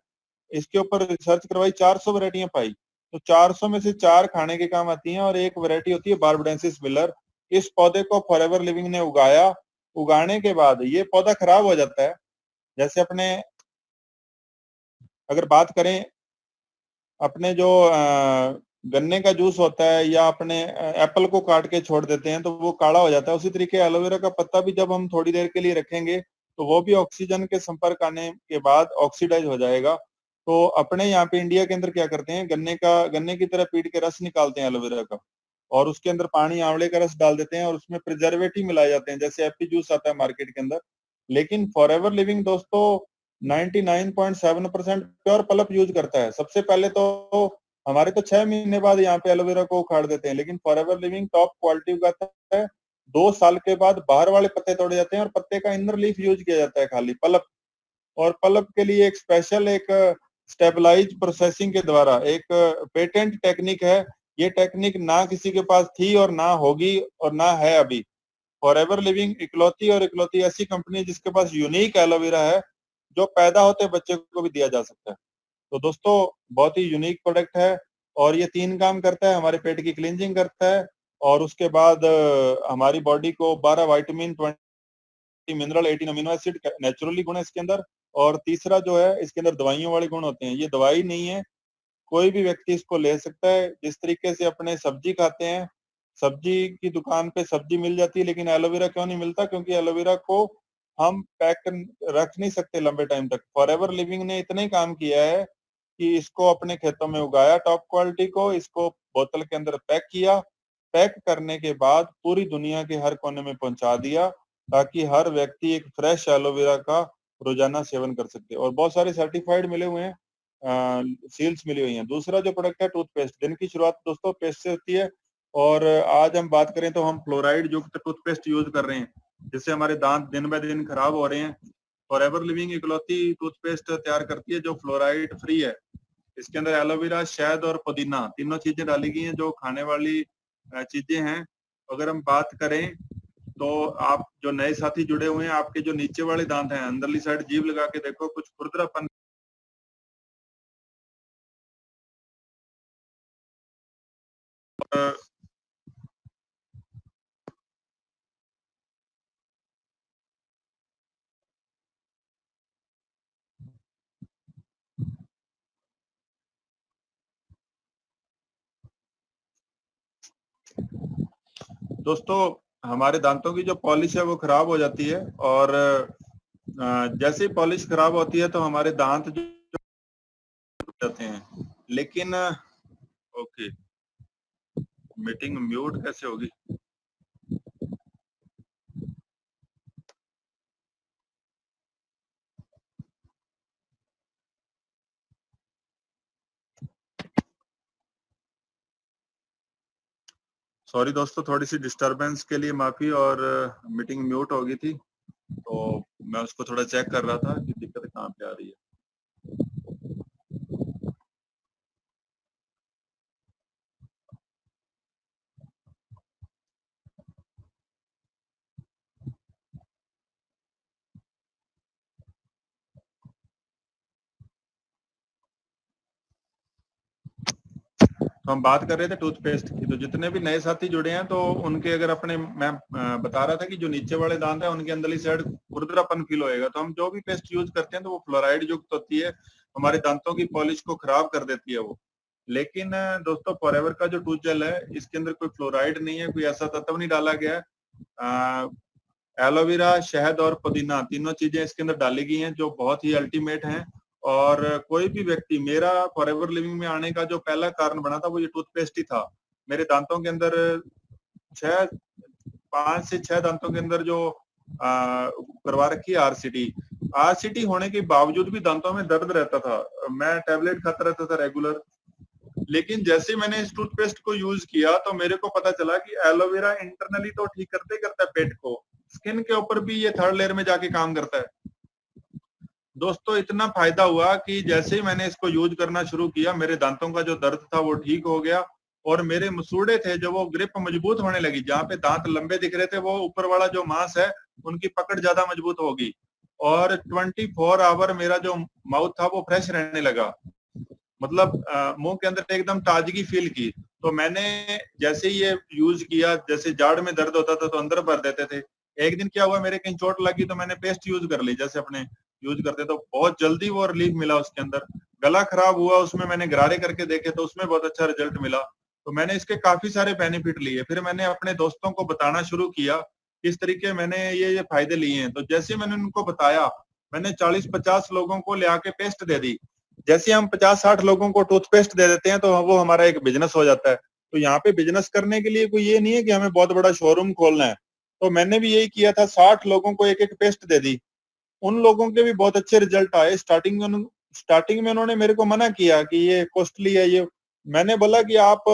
इसके ऊपर रिसर्च करवाई, 400 वैरायटियां पाई। तो 400 में से 4 खाने के काम आती हैं और एक वैरायटी होती है बारबडेंसिस मिलर। इस पौधे को फॉरएवर लिविंग ने उगाया। उगाने के बाद ये पौधा खराब हो जाता है। जैसे अपने अगर बात करें, अपने जो गन्ने का जूस होता है या अपने एप्पल को काट के छोड़ देते हैं तो वो काला हो जाता है, उसी तरीके एलोवेरा का पत्ता भी जब हम थोड़ी देर के लिए रखेंगे तो वो भी ऑक्सीजन के संपर्क आने के बाद ऑक्सीडाइज हो जाएगा। तो अपने यहाँ पे इंडिया के अंदर क्या करते हैं, गन्ने की तरह पीट के रस निकालते हैं एलोवेरा का और उसके अंदर पानी, आंवले का रस डाल देते हैं और उसमें प्रिजर्वेटिव मिलाए जाते हैं, जैसे एप्पी जूस आता है मार्केट के अंदर। लेकिन फॉरएवर लिविंग दोस्तों 99.7% प्योर पल्प यूज करता है। सबसे पहले तो हमारे तो 6 महीने बाद यहाँ पे एलोवेरा को उखाड़ देते हैं, लेकिन फॉरएवर लिविंग टॉप क्वालिटी उगाता है। 2 साल के बाद बाहर वाले पत्ते तोड़े जाते हैं और पत्ते का इनर लीफ यूज किया जाता है, खाली पल्प। और पल्प के लिए एक स्पेशल एक स्टेबलाइज प्रोसेसिंग के द्वारा एक पेटेंट टेक्निक है। ये टेक्निक ना किसी के पास थी और ना होगी और ना है अभी। फॉरएवर लिविंग इकलौती और इकलौती ऐसी कंपनी है जिसके पास यूनिक एलोवेरा है जो पैदा होते बच्चे को भी दिया जा सकता है। तो दोस्तों बहुत ही यूनिक प्रोडक्ट है और ये 3 काम करता है। हमारे पेट की क्लींजिंग करता है और उसके बाद हमारी बॉडी को 12 vitamin, 20 mineral, 18 amino acid naturally गुण है इसके अंदर। और तीसरा जो है इसके अंदर दवाइयों वाले गुण होते हैं। ये दवाई नहीं है, कोई भी व्यक्ति इसको ले सकता है। जिस तरीके से अपने सब्जी खाते हैं, सब्जी की दुकान पे सब्जी मिल जाती है, लेकिन एलोवेरा क्यों नहीं मिलता? क्योंकि एलोवेरा को हम पैक रख नहीं सकते लंबे टाइम तक। फॉरएवर लिविंग ने इतना ही काम किया है कि इसको अपने खेतों में उगाया टॉप क्वालिटी को, इसको बोतल के अंदर पैक किया, पैक करने के बाद पूरी दुनिया के हर कोने में पहुंचा दिया ताकि हर व्यक्ति एक फ्रेश एलोवेरा का रोजाना सेवन कर सके। और बहुत सारे सर्टिफाइड मिले हुए हैं, सील्स मिली हुई हैं। दूसरा जो प्रोडक्ट है टूथपेस्ट। दिन की शुरुआत दोस्तों पेस्ट से होती है और आज हम बात करें तो हम फ्लोराइड युक्त टूथपेस्ट यूज कर रहे हैं जिससे हमारे दांत दिन ब दिन खराब हो रहे हैं। फॉरएवर लिविंग इकलौती टूथपेस्ट तैयार करती है जो फ्लोराइड फ्री है। इसके अंदर एलोवेरा, शहद और पुदीना तीनों चीजें डाली गई हैं जो खाने वाली चीजें हैं। अगर हम बात करें तो आप जो नए साथी जुड़े हुए हैं, आपके जो नीचे वाले दांत हैं, अंदरली साइड जीभ लगा के देखो, कुछ खुरदरापन दोस्तों हमारे दांतों की जो पॉलिश है वो खराब हो जाती है और जैसे ही पॉलिश खराब होती है तो हमारे दांत जो जाते हैं। लेकिन ओके, मीटिंग म्यूट कैसे होगी? सॉरी दोस्तों, थोड़ी सी डिस्टरबेंस के लिए माफी। और मीटिंग म्यूट हो गई थी तो मैं उसको थोड़ा चेक कर रहा था कि दिक्कत कहाँ पे आ रही है। तो हम बात कर रहे थे टूथपेस्ट की। तो जितने भी नए साथी जुड़े हैं तो उनके अगर अपने, मैं बता रहा था कि जो नीचे वाले दांत है उनके अंदरली साइड खुरदरापन फील होएगा। तो हम जो भी पेस्ट यूज करते हैं तो वो फ्लोराइड युक्त होती है, हमारे दांतों की पॉलिश को खराब कर देती है वो। लेकिन दोस्तों फॉरएवर का जो टूथ जेल है इसके अंदर कोई फ्लोराइड नहीं है, कोई ऐसा तत्व नहीं डाला गया है। एलोवेरा, शहद और पुदीना तीनों चीजें इसके अंदर डाली गई हैं जो बहुत ही अल्टीमेट हैं। और कोई भी व्यक्ति, मेरा फॉरएवर लिविंग में आने का जो पहला कारण बना था वो ये टूथपेस्ट ही था। मेरे दांतों के अंदर 5 से 6 दांतों के अंदर जो करवा रखी है आरसीटी, आरसीटी होने के बावजूद भी दांतों में दर्द रहता था। मैं टेबलेट खाता रहता था रेगुलर। लेकिन जैसे ही मैंने इस टूथपेस्ट को यूज किया तो मेरे को पता चला कि एलोवेरा इंटरनली तो ठीक करते ही करता है पेट को, स्किन के ऊपर भी ये थर्ड लेयर में जाके काम करता है। दोस्तों इतना फायदा हुआ कि जैसे ही मैंने इसको यूज करना शुरू किया मेरे दांतों का जो दर्द था वो ठीक हो गया और मेरे मसूड़े थे जो वो ग्रिप मजबूत होने लगी। जहाँ पे दांत लंबे दिख रहे थे वो ऊपर वाला जो मांस है उनकी पकड़ ज्यादा मजबूत होगी और 24 आवर मेरा जो माउथ था वो फ्रेश रहने लगा। मतलब मुंह के अंदर एकदम ताजगी फील की। तो मैंने जैसे ही ये यूज किया, जैसे जाड़ में दर्द होता था तो अंदर भर देते थे। एक दिन क्या हुआ, मेरे कहीं चोट लगी तो मैंने पेस्ट यूज कर ली जैसे अपने यूज करते, तो बहुत जल्दी वो रिलीफ मिला उसके अंदर। गला खराब हुआ, उसमें मैंने गरारे करके देखे तो उसमें बहुत अच्छा रिजल्ट मिला। तो मैंने इसके काफी सारे बेनिफिट लिए। फिर मैंने अपने दोस्तों को बताना शुरू किया किस तरीके मैंने ये फायदे लिए हैं। तो जैसे मैंने उनको बताया, मैंने 40-50 लोगों को ले आके पेस्ट दे दी। जैसे हम 50-60 लोगों को टूथपेस्ट दे देते हैं तो वो हमारा एक बिजनेस हो जाता है। तो यहाँ पे बिजनेस करने के लिए कोई ये नहीं है कि हमें बहुत बड़ा शोरूम खोलना है। तो मैंने भी यही किया था, 60 लोगों को एक एक पेस्ट दे दी। उन लोगों के भी बहुत अच्छे रिजल्ट आए। स्टार्टिंग में उन्होंने मेरे को मना किया कि ये कॉस्टली है ये। मैंने बोला कि आप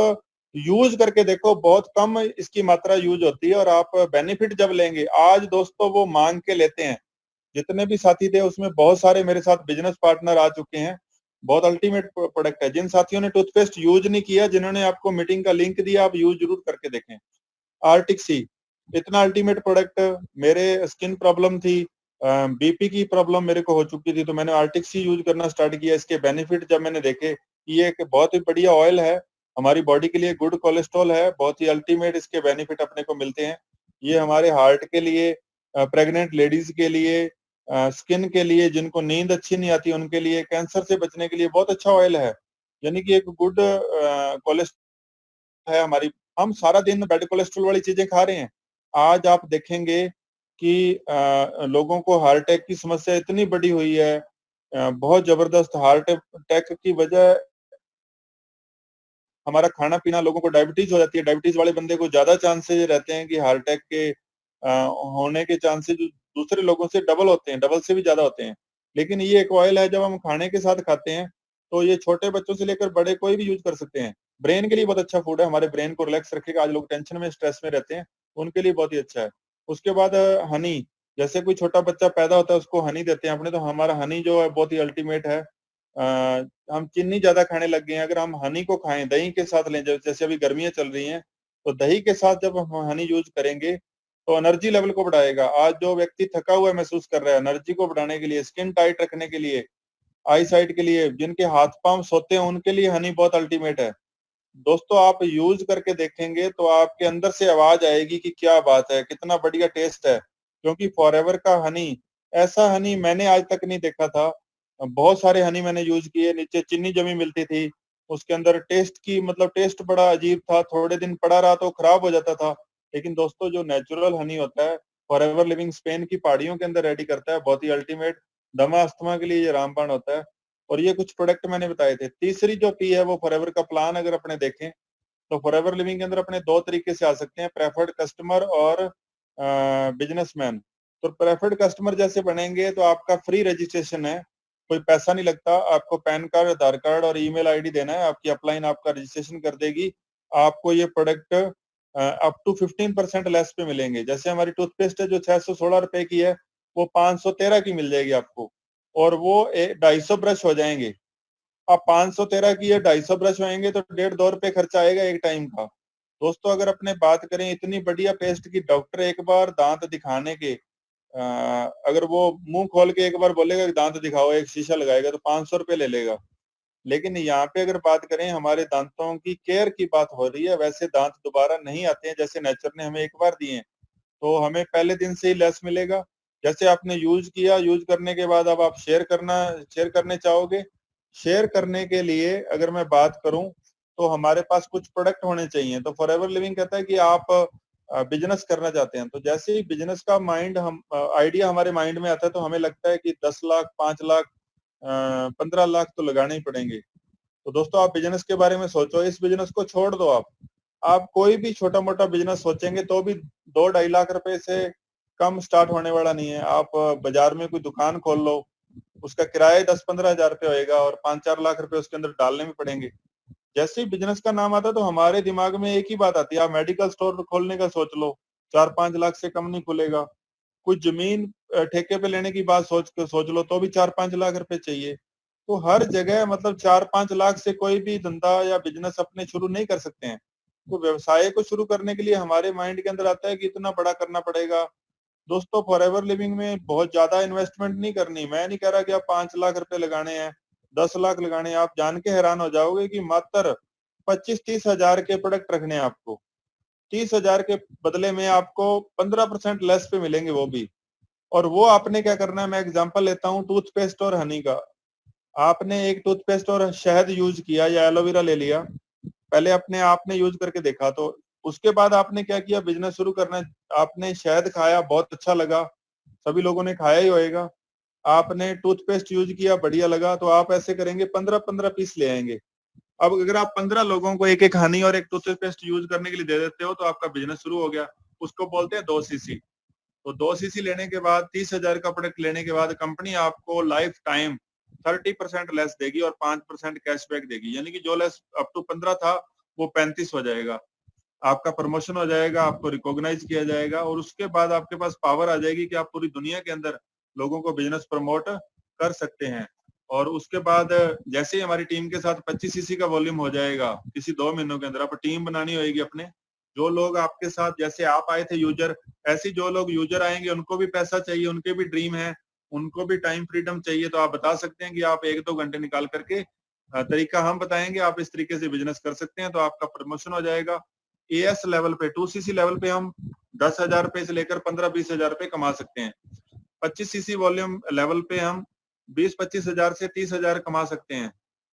यूज करके देखो, बहुत कम इसकी मात्रा यूज होती है और आप बेनिफिट जब लेंगे, आज दोस्तों वो मांग के लेते हैं। जितने भी साथी थे उसमें बहुत सारे मेरे साथ बिजनेस पार्टनर आ चुके हैं। बहुत अल्टीमेट प्रोडक्ट है। जिन साथियों ने टूथपेस्ट यूज नहीं किया, जिन्होंने आपको मीटिंग का लिंक दिया, आप यूज जरूर करके देखें। आर्टिक सी, इतना अल्टीमेट प्रोडक्ट। मेरे स्किन प्रॉब्लम थी, बीपी की प्रॉब्लम मेरे को हो चुकी थी, तो मैंने आर्टिक सी यूज करना स्टार्ट किया। इसके बेनिफिट जब मैंने देखे, ये एक बहुत ही बढ़िया ऑयल है, हमारी बॉडी के लिए गुड कोलेस्ट्रॉल है, बहुत ही अल्टीमेट इसके बेनिफिट अपने को मिलते हैं। ये हमारे हार्ट के लिए, प्रेग्नेंट लेडीज के लिए, स्किन के लिए, जिनको नींद अच्छी नहीं आती उनके लिए, कैंसर से बचने के लिए बहुत अच्छा ऑयल है। यानी कि एक गुड कोलेस्ट्रॉल है हमारी। हम सारा दिन बैड कोलेस्ट्रॉल वाली चीजें खा रहे हैं। आज आप देखेंगे कि लोगों को हार्ट अटैक की समस्या इतनी बड़ी हुई है, बहुत जबरदस्त हार्ट अटैक की वजह हमारा खाना पीना। लोगों को डायबिटीज हो जाती है, डायबिटीज वाले बंदे को ज्यादा चांसेस रहते हैं कि हार्ट अटैक के होने के चांसेस दूसरे लोगों से डबल होते हैं, डबल से भी ज्यादा होते हैं। लेकिन ये एक ऑयल है, जब हम खाने के साथ खाते हैं तो ये छोटे बच्चों से लेकर बड़े कोई भी यूज कर सकते हैं। ब्रेन के लिए बहुत अच्छा फूड है, हमारे ब्रेन को रिलैक्स रखेगा। आज लोग टेंशन में, स्ट्रेस में रहते हैं, उनके लिए बहुत ही अच्छा है। उसके बाद हनी, जैसे कोई छोटा बच्चा पैदा होता है उसको हनी देते हैं अपने, तो हमारा हनी जो है बहुत ही अल्टीमेट है। हम चीनी ज्यादा खाने लग गए हैं। अगर हम हनी को खाएं, दही के साथ लें, जैसे अभी गर्मियां चल रही हैं, तो दही के साथ जब हम हनी यूज करेंगे तो एनर्जी लेवल को बढ़ाएगा। आज जो व्यक्ति थका हुआ महसूस कर रहा है, एनर्जी को बढ़ाने के लिए, स्किन टाइट रखने के लिए, आई साइट के लिए, जिनके हाथ पांव सोते हैं उनके लिए हनी बहुत अल्टीमेट है। दोस्तों आप यूज करके देखेंगे तो आपके अंदर से आवाज आएगी कि क्या बात है, कितना बढ़िया टेस्ट है। क्योंकि फॉरएवर का हनी, ऐसा हनी मैंने आज तक नहीं देखा था। बहुत सारे हनी मैंने यूज किए, नीचे चीनी जमी मिलती थी, उसके अंदर टेस्ट की मतलब टेस्ट बड़ा अजीब था, थोड़े दिन पड़ा रहा तो खराब हो जाता था। लेकिन दोस्तों जो नेचुरल हनी होता है, फॉरएवर लिविंग स्पेन की पहाड़ियों के अंदर रेडी करता है, बहुत ही अल्टीमेट। दमा अस्थमा के लिए ये रामबाण होता है। और ये कुछ प्रोडक्ट मैंने बताए थे। तीसरी जो पी है वो फॉरएवर का प्लान। अगर अपने देखें तो फॉरएवर लिविंग के अंदर अपने दो तरीके से आ सकते हैं, प्रेफर्ड कस्टमर और बिजनेसमैन। तो प्रेफर्ड कस्टमर जैसे बनेंगे तो आपका फ्री रजिस्ट्रेशन है, कोई पैसा नहीं लगता। आपको पैन कार्ड, आधार कार्ड और ईमेल आईडी देना है, आपकी अपलाइन आपका रजिस्ट्रेशन कर देगी। आपको ये प्रोडक्ट अप टू 15% लेस पे मिलेंगे। जैसे हमारी टूथपेस्ट है जो 616 रुपए की है, वो 513 की मिल जाएगी आपको। और वो 250 ब्रश हो जाएंगे। अब 513 की या 250 ब्रश होंगे तो 1.5-2 रुपए खर्चा आएगा एक टाइम का। दोस्तों अगर अपने बात करें इतनी बढ़िया पेस्ट की, डॉक्टर एक बार दांत दिखाने के, अगर वो मुंह खोल के एक बार बोलेगा कि दांत दिखाओ, एक शीशा लगाएगा तो 500 रुपए ले लेगा। लेकिन यहाँ पे अगर बात करें हमारे दांतों की केयर की बात हो रही है, वैसे दांत दोबारा नहीं आते हैं। जैसे नेचर ने हमें एक बार दिए हैं तो हमें पहले दिन से ही लेस मिलेगा। जैसे आपने यूज किया, यूज करने के बाद अब आप शेयर करने चाहोगे। शेयर करने के लिए अगर मैं बात करूं तो हमारे पास कुछ प्रोडक्ट होने चाहिए। तो फॉरएवर लिविंग कहता है कि आप बिजनेस करना चाहते हैं, तो जैसे ही बिजनेस का माइंड हम आइडिया हमारे माइंड में आता है तो हमें लगता है कि 10 लाख, 5 लाख, 15 लाख तो लगाने ही पड़ेंगे। तो दोस्तों आप बिजनेस के बारे में सोचो, इस बिजनेस को छोड़ दो। आप कोई भी छोटा मोटा बिजनेस सोचेंगे तो भी 2-2.5 लाख रुपए से कम स्टार्ट होने वाला नहीं है। आप बाजार में कोई दुकान खोल लो, उसका किराया 10-15 हजार रुपये होएगा और 5-4 लाख रुपए उसके अंदर डालने में पड़ेंगे। जैसे ही बिजनेस का नाम आता है तो हमारे दिमाग में एक ही बात आती है, आप मेडिकल स्टोर खोलने का सोच लो, 4-5 लाख से कम नहीं खुलेगा। कुछ जमीन ठेके पे लेने की बात सोच लो तो भी 4-5 लाख रुपए चाहिए। तो हर जगह मतलब 4-5 लाख से कोई भी धंधा या बिजनेस अपने शुरू नहीं कर सकते हैं। तो व्यवसाय को शुरू करने के लिए हमारे माइंड के अंदर आता है कि इतना बड़ा करना पड़ेगा। दोस्तों फॉरएवर लिविंग में बहुत ज्यादा इन्वेस्टमेंट नहीं करनी। मैं नहीं कह रहा कि आप 5 लाख रुपए लगाने हैं, 10 लाख लगाने हैं। आप जान के हैरान हो जाओगे कि मात्र 25-30 हजार के प्रोडक्ट रखने हैं आपको। 30 हजार के बदले में आपको 15% लेस पे मिलेंगे वो भी। और वो आपने क्या करना है, मैं एग्जांपल लेता हूँ टूथपेस्ट और हनी का। आपने एक टूथपेस्ट और शहद यूज किया या एलोवेरा ले लिया, पहले अपने आपने यूज करके देखा, तो उसके बाद आपने क्या किया, बिजनेस शुरू करना है। आपने शहद खाया, बहुत अच्छा लगा, सभी लोगों ने खाया ही होएगा। आपने टूथपेस्ट यूज किया, बढ़िया लगा, तो आप ऐसे करेंगे 15-15 पीस ले आएंगे। अब अगर आप 15 लोगों को एक एक हनी और एक टूथपेस्ट यूज करने के लिए दे देते हो तो आपका बिजनेस शुरू हो गया। उसको बोलते हैं 2 सीसी। तो 2 सीसी लेने के बाद, 30 हजार का प्रोडक्ट लेने के बाद कंपनी आपको लाइफ टाइम 30% लेस देगी और 5% कैशबैक देगी। यानी कि जो लेस अप टू 15 था वो 35 हो जाएगा। आपका प्रमोशन हो जाएगा, आपको रिकॉग्नाइज किया जाएगा और उसके बाद आपके पास पावर आ जाएगी कि आप पूरी दुनिया के अंदर लोगों को बिजनेस प्रमोट कर सकते हैं। और उसके बाद जैसे ही हमारी टीम के साथ 25 सीसी का वॉल्यूम हो जाएगा किसी 2 महीनों के अंदर, आप टीम बनानी होगी अपने, जो लोग आपके साथ, जैसे आप आए थे यूजर, ऐसे जो लोग यूजर आएंगे उनको भी पैसा चाहिए, उनके भी ड्रीम है, उनको भी टाइम फ्रीडम चाहिए, तो आप बता सकते हैं कि आप 1-2 घंटे निकाल करके तरीका हम बताएंगे, आप इस तरीके से बिजनेस कर सकते हैं, तो आपका प्रमोशन हो जाएगा। एएस लेवल पे, 2 सीसी लेवल पे हम 10,000 रुपए से लेकर 15-20,000 रुपए कमा सकते हैं। 25 सीसी वॉल्यूम लेवल पे हम 20-25 हजार से 30 हजार कमा सकते हैं।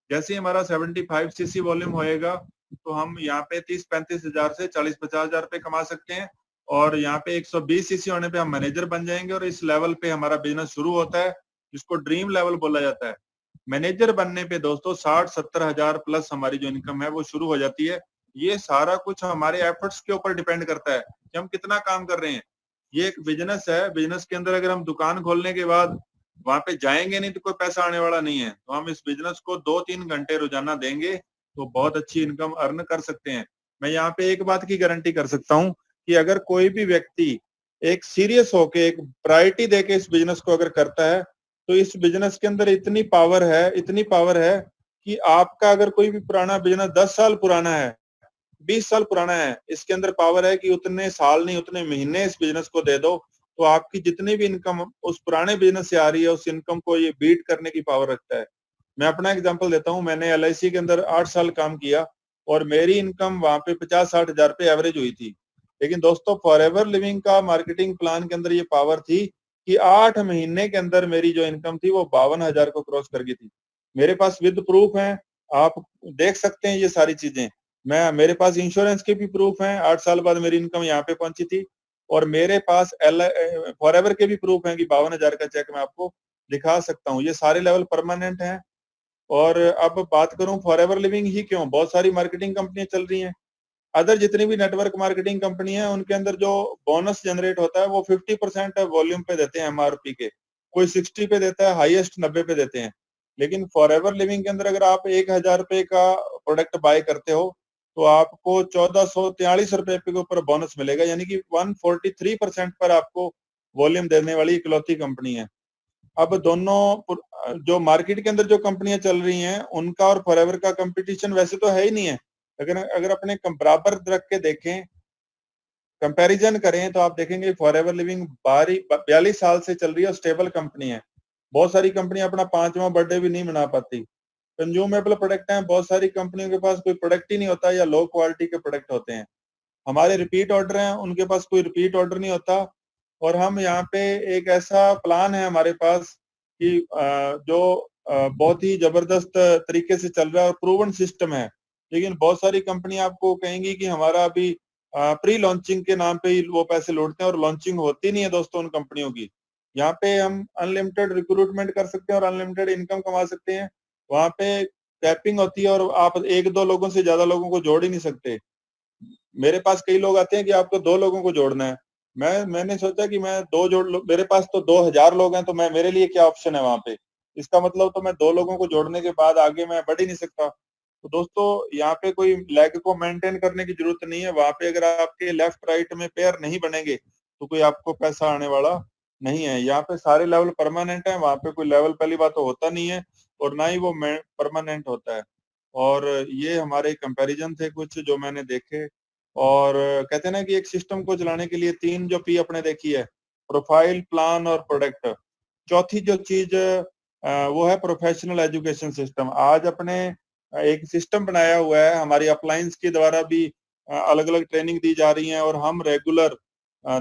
जैसे ही हमारा 75 सीसी वॉल्यूम होएगा तो हम यहाँ पे 30-35 हजार से 40-50 हजार रुपए कमा सकते हैं। और यहाँ पे 120 सीसी होने पे हम मैनेजर बन जाएंगे और इस लेवल पे हमारा बिजनेस शुरू होता है, जिसको ड्रीम लेवल बोला जाता है। मैनेजर बनने पे दोस्तों 60-70 हजार प्लस हमारी जो इनकम है वो शुरू हो जाती है। ये सारा कुछ हमारे एफर्ट्स के ऊपर डिपेंड करता है कि हम कितना काम कर रहे हैं। ये एक बिजनेस है, बिजनेस के अंदर अगर हम दुकान खोलने के बाद वहां पे जाएंगे नहीं तो कोई पैसा आने वाला नहीं है। तो हम इस बिजनेस को 2-3 घंटे रोजाना देंगे तो बहुत अच्छी इनकम अर्न कर सकते हैं। मैं यहाँ पे एक बात की गारंटी कर सकता हूँ कि अगर कोई भी व्यक्ति एक सीरियस होके, एक प्रायोरिटी देके इस बिजनेस को अगर करता है, तो इस बिजनेस के अंदर इतनी पावर है, इतनी पावर है कि आपका अगर कोई भी पुराना बिजनेस 10 साल पुराना है, 20 साल पुराना है, इसके अंदर पावर है कि उतने साल नहीं, उतने महीने इस बिजनेस को दे दो, तो आपकी जितनी भी इनकम उस पुराने बिजनेस से आ रही है, उस इनकम को ये बीट करने की पावर रखता है। मैं अपना एग्जांपल देता हूँ, मैंने एलआईसी के अंदर 8 साल काम किया और मेरी इनकम वहां पे 50-60 हजार रुपए एवरेज हुई थी। लेकिन दोस्तों फॉरएवर लिविंग का मार्केटिंग प्लान के अंदर ये पावर थी कि 8 महीने के अंदर मेरी जो इनकम थी वो 52 हजार को क्रॉस कर गई थी। मेरे पास विद प्रूफ है, आप देख सकते हैं ये सारी चीजें। मेरे पास इंश्योरेंस के भी प्रूफ हैं, 8 साल बाद मेरी इनकम यहाँ पे पहुंची थी। और मेरे पास फॉरएवर के भी प्रूफ हैं कि 52 हजार का चेक मैं आपको दिखा सकता हूँ। ये सारे लेवल परमानेंट हैं। और अब बात करूं फॉरएवर लिविंग ही क्यों, बहुत सारी मार्केटिंग कंपनियां चल रही हैं। अदर जितनी भी नेटवर्क मार्केटिंग कंपनी है उनके अंदर जो बोनस जनरेट होता है वो 50% वॉल्यूम पे देते हैं एमआरपी के, कोई 60 पे देता है, हाईएस्ट 90 पे देते हैं। लेकिन फॉरएवर लिविंग के अंदर अगर आप 1,000 रुपए का प्रोडक्ट बाय करते हो तो आपको 1443 रुपए के ऊपर बोनस मिलेगा, यानी कि 143% पर आपको वॉल्यूम देने वाली इकलौती कंपनी है। अब दोनों जो मार्केट के अंदर जो कंपनियां चल रही हैं उनका और फॉरएवर का कंपटीशन वैसे तो है ही नहीं है। लेकिन अगर अपने बराबर रख के देखें, कंपैरिजन करें, तो आप देखेंगे फॉरएवर लिविंग 42 साल से चल रही है और स्टेबल कंपनी है। बहुत सारी कंपनियां अपना 5वां बर्थडे भी नहीं मना पाती। कंज्यूमेबल प्रोडक्ट हैं, बहुत सारी कंपनियों के पास कोई प्रोडक्ट ही नहीं होता या लो क्वालिटी के प्रोडक्ट होते हैं। हमारे रिपीट ऑर्डर हैं, उनके पास कोई रिपीट ऑर्डर नहीं होता। और हम यहाँ पे एक ऐसा प्लान है हमारे पास कि जो बहुत ही जबरदस्त तरीके से चल रहा है और प्रूवन सिस्टम है। लेकिन बहुत सारी कंपनी आपको कहेंगी कि हमारा अभी प्री लॉन्चिंग के नाम पे ही वो पैसे लौटते हैं और लॉन्चिंग होती नहीं है दोस्तों उन कंपनियों की। यहाँ पे हम अनलिमिटेड रिक्रूटमेंट कर सकते हैं और अनलिमिटेड इनकम कमा सकते हैं। वहाँ पे कैपिंग होती है और आप 1-2 लोगों से ज्यादा लोगों को जोड़ ही नहीं सकते। मेरे पास कई लोग आते हैं कि आपको 2 लोगों को जोड़ना है। मैंने सोचा कि मैं 2 जोड़ लो, मेरे पास तो 2,000 लोग हैं, तो मेरे लिए क्या ऑप्शन है वहां पे। इसका मतलब तो मैं 2 लोगों को जोड़ने के बाद आगे मैं बढ़ ही नहीं सकता। तो दोस्तों यहाँ पे कोई लेग को मेंटेन करने की जरूरत नहीं है। वहां पे अगर आपके लेफ्ट राइट में पेयर नहीं बनेंगे तो कोई आपको पैसा आने वाला नहीं है। यहाँ पे सारे लेवल परमानेंट है, वहां पे कोई लेवल पहली बात तो होता नहीं है और ना ही वो परमानेंट होता है। और ये हमारे कंपैरिजन थे कुछ जो मैंने देखे। और कहते हैं ना कि एक सिस्टम को चलाने के लिए 3 जो पी अपने देखी है, प्रोफाइल, प्लान और प्रोडक्ट। चौथी जो चीज वो है प्रोफेशनल एजुकेशन सिस्टम। आज अपने एक सिस्टम बनाया हुआ है, हमारी अपलाइंस के द्वारा भी अलग अलग ट्रेनिंग दी जा रही है और हम रेगुलर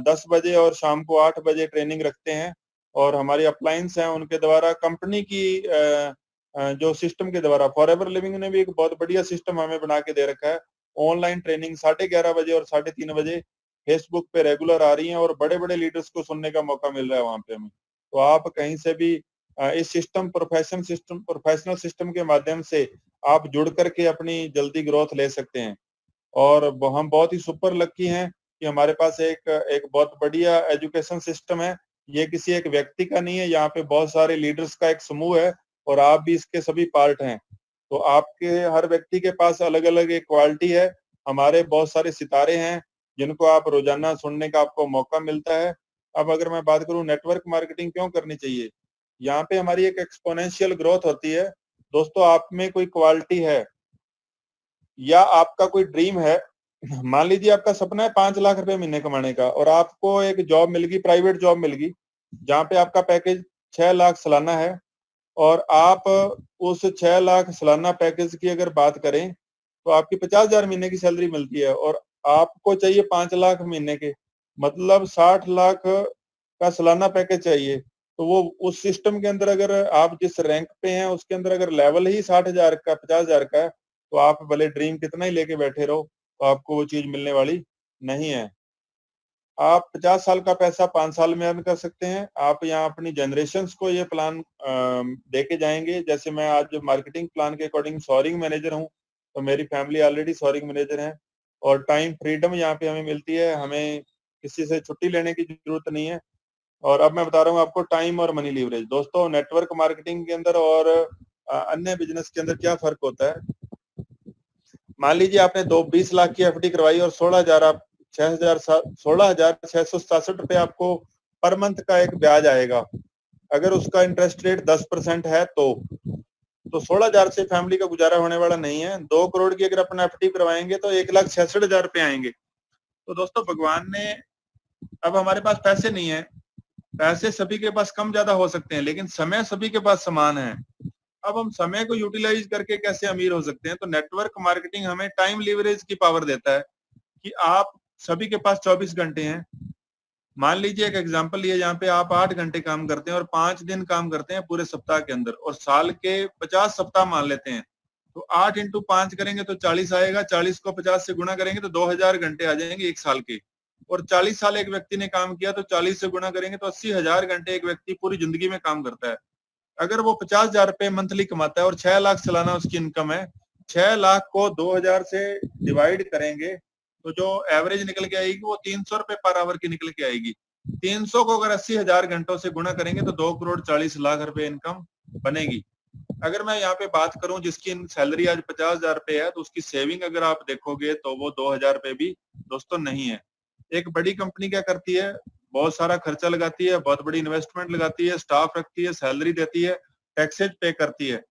10 बजे और शाम को 8 बजे ट्रेनिंग रखते हैं। और हमारी अपलाइंस हैं उनके द्वारा कंपनी की जो सिस्टम के द्वारा फॉरएवर लिविंग ने भी एक बहुत बढ़िया सिस्टम हमें बना के दे रखा है। ऑनलाइन ट्रेनिंग 11:30 बजे और 3:30 बजे फेसबुक पे रेगुलर आ रही हैं और बड़े बड़े लीडर्स को सुनने का मौका मिल रहा है वहां पे हमें। तो आप कहीं से भी इस प्रोफेशनल सिस्टम के माध्यम से आप जुड़ करके अपनी जल्दी ग्रोथ ले सकते हैं। और हम बहुत ही सुपर लकी हैं कि हमारे पास एक एक बहुत बढ़िया एजुकेशन सिस्टम है। ये किसी एक व्यक्ति का नहीं है, यहाँ पे बहुत सारे लीडर्स का एक समूह है और आप भी इसके सभी पार्ट हैं। तो आपके हर व्यक्ति के पास अलग अलग एक क्वालिटी है। हमारे बहुत सारे सितारे हैं जिनको आप रोजाना सुनने का आपको मौका मिलता है। अब अगर मैं बात करूं नेटवर्क मार्केटिंग क्यों करनी चाहिए, यहाँ पे हमारी एक एक्सपोनेंशियल ग्रोथ होती है। दोस्तों आप में कोई क्वालिटी है या आपका कोई ड्रीम है, मान लीजिए आपका सपना है 5 लाख रुपए महीने कमाने का और आपको एक जॉब मिल गई, प्राइवेट जॉब मिल गई जहाँ पे आपका पैकेज 6 लाख सालाना है और आप उस 6 लाख सालाना पैकेज की अगर बात करें तो आपकी 50,000 महीने की सैलरी मिलती है और आपको चाहिए 5 लाख महीने के, मतलब 60 लाख का सालाना पैकेज चाहिए। तो वो उस सिस्टम के अंदर अगर आप जिस रैंक पे हैं उसके अंदर अगर लेवल ही 60,000 का 50,000 का है तो आप भले ड्रीम कितना ही लेके बैठे रहो तो आपको वो चीज मिलने वाली नहीं है। आप 50 साल का पैसा 5 साल में अर्न कर सकते हैं। आप यहाँ अपनी जनरेशन्स को ये प्लान देके जाएंगे। जैसे मैं आज मार्केटिंग प्लान के अकॉर्डिंग सोअरिंग मैनेजर हूँ, तो मेरी फैमिली ऑलरेडी सोअरिंग मैनेजर है और टाइम फ्रीडम यहाँ पे हमें मिलती है, हमें किसी से छुट्टी लेने की जरूरत नहीं है। और अब मैं बता रहा हूँ आपको टाइम और मनी लीवरेज। दोस्तों नेटवर्क मार्केटिंग के अंदर और अन्य बिजनेस के अंदर क्या फर्क होता है, मान लीजिए आपने 20 लाख की एफडी करवाई और 16,667 रुपए आपको पर मंथ का एक ब्याज आएगा। अगर उसका इंटरेस्ट रेट 10% है तो 16,000 से फैमिली का गुजारा होने वाला नहीं है। 2 करोड़ की अगर अपना एफडी करवाएंगे तो 1,66,000 रुपए आएंगे। तो दोस्तों भगवान ने, अब हमारे पास पैसे नहीं है, पैसे सभी के पास कम ज्यादा हो सकते हैं लेकिन समय सभी के पास समान है। अब हम समय को यूटिलाइज करके कैसे अमीर हो सकते हैं, तो नेटवर्क मार्केटिंग हमें टाइम लीवरेज की पावर देता है कि आप सभी के पास 24 घंटे हैं। मान लीजिए एक एग्जांपल लिए जहाँ पे आप 8 घंटे काम करते हैं और 5 दिन काम करते हैं पूरे सप्ताह के अंदर और साल के 50 सप्ताह मान लेते हैं, तो 8 इंटू 5 करेंगे तो 40 आएगा, 40 को 50 से गुणा करेंगे तो 2000 घंटे आ जाएंगे एक साल के। और 40 साल एक व्यक्ति ने काम किया तो 40 से गुणा करेंगे तो 80,000 घंटे एक व्यक्ति पूरी जिंदगी में काम करता है। अगर वो 50,000 रुपए मंथली कमाता है और 6 लाख सालाना उसकी इनकम है, 6 लाख को 2,000 से डिवाइड करेंगे तो जो एवरेज निकल के आएगी वो 300 रुपए पर आवर की निकल के आएगी। 300 को अगर 80,000 घंटों से गुणा करेंगे तो 2 करोड़ 40 लाख रुपए इनकम बनेगी। अगर मैं यहाँ पे बात करूं जिसकी सैलरी आज 50,000 रुपए है तो उसकी सेविंग अगर आप देखोगे तो वो 2,000 रुपए भी दोस्तों नहीं है। एक बड़ी कंपनी क्या करती है, बहुत सारा खर्चा लगाती है, बहुत बड़ी इन्वेस्टमेंट लगाती है, स्टाफ रखती है, सैलरी देती है, टैक्सेज पे करती है,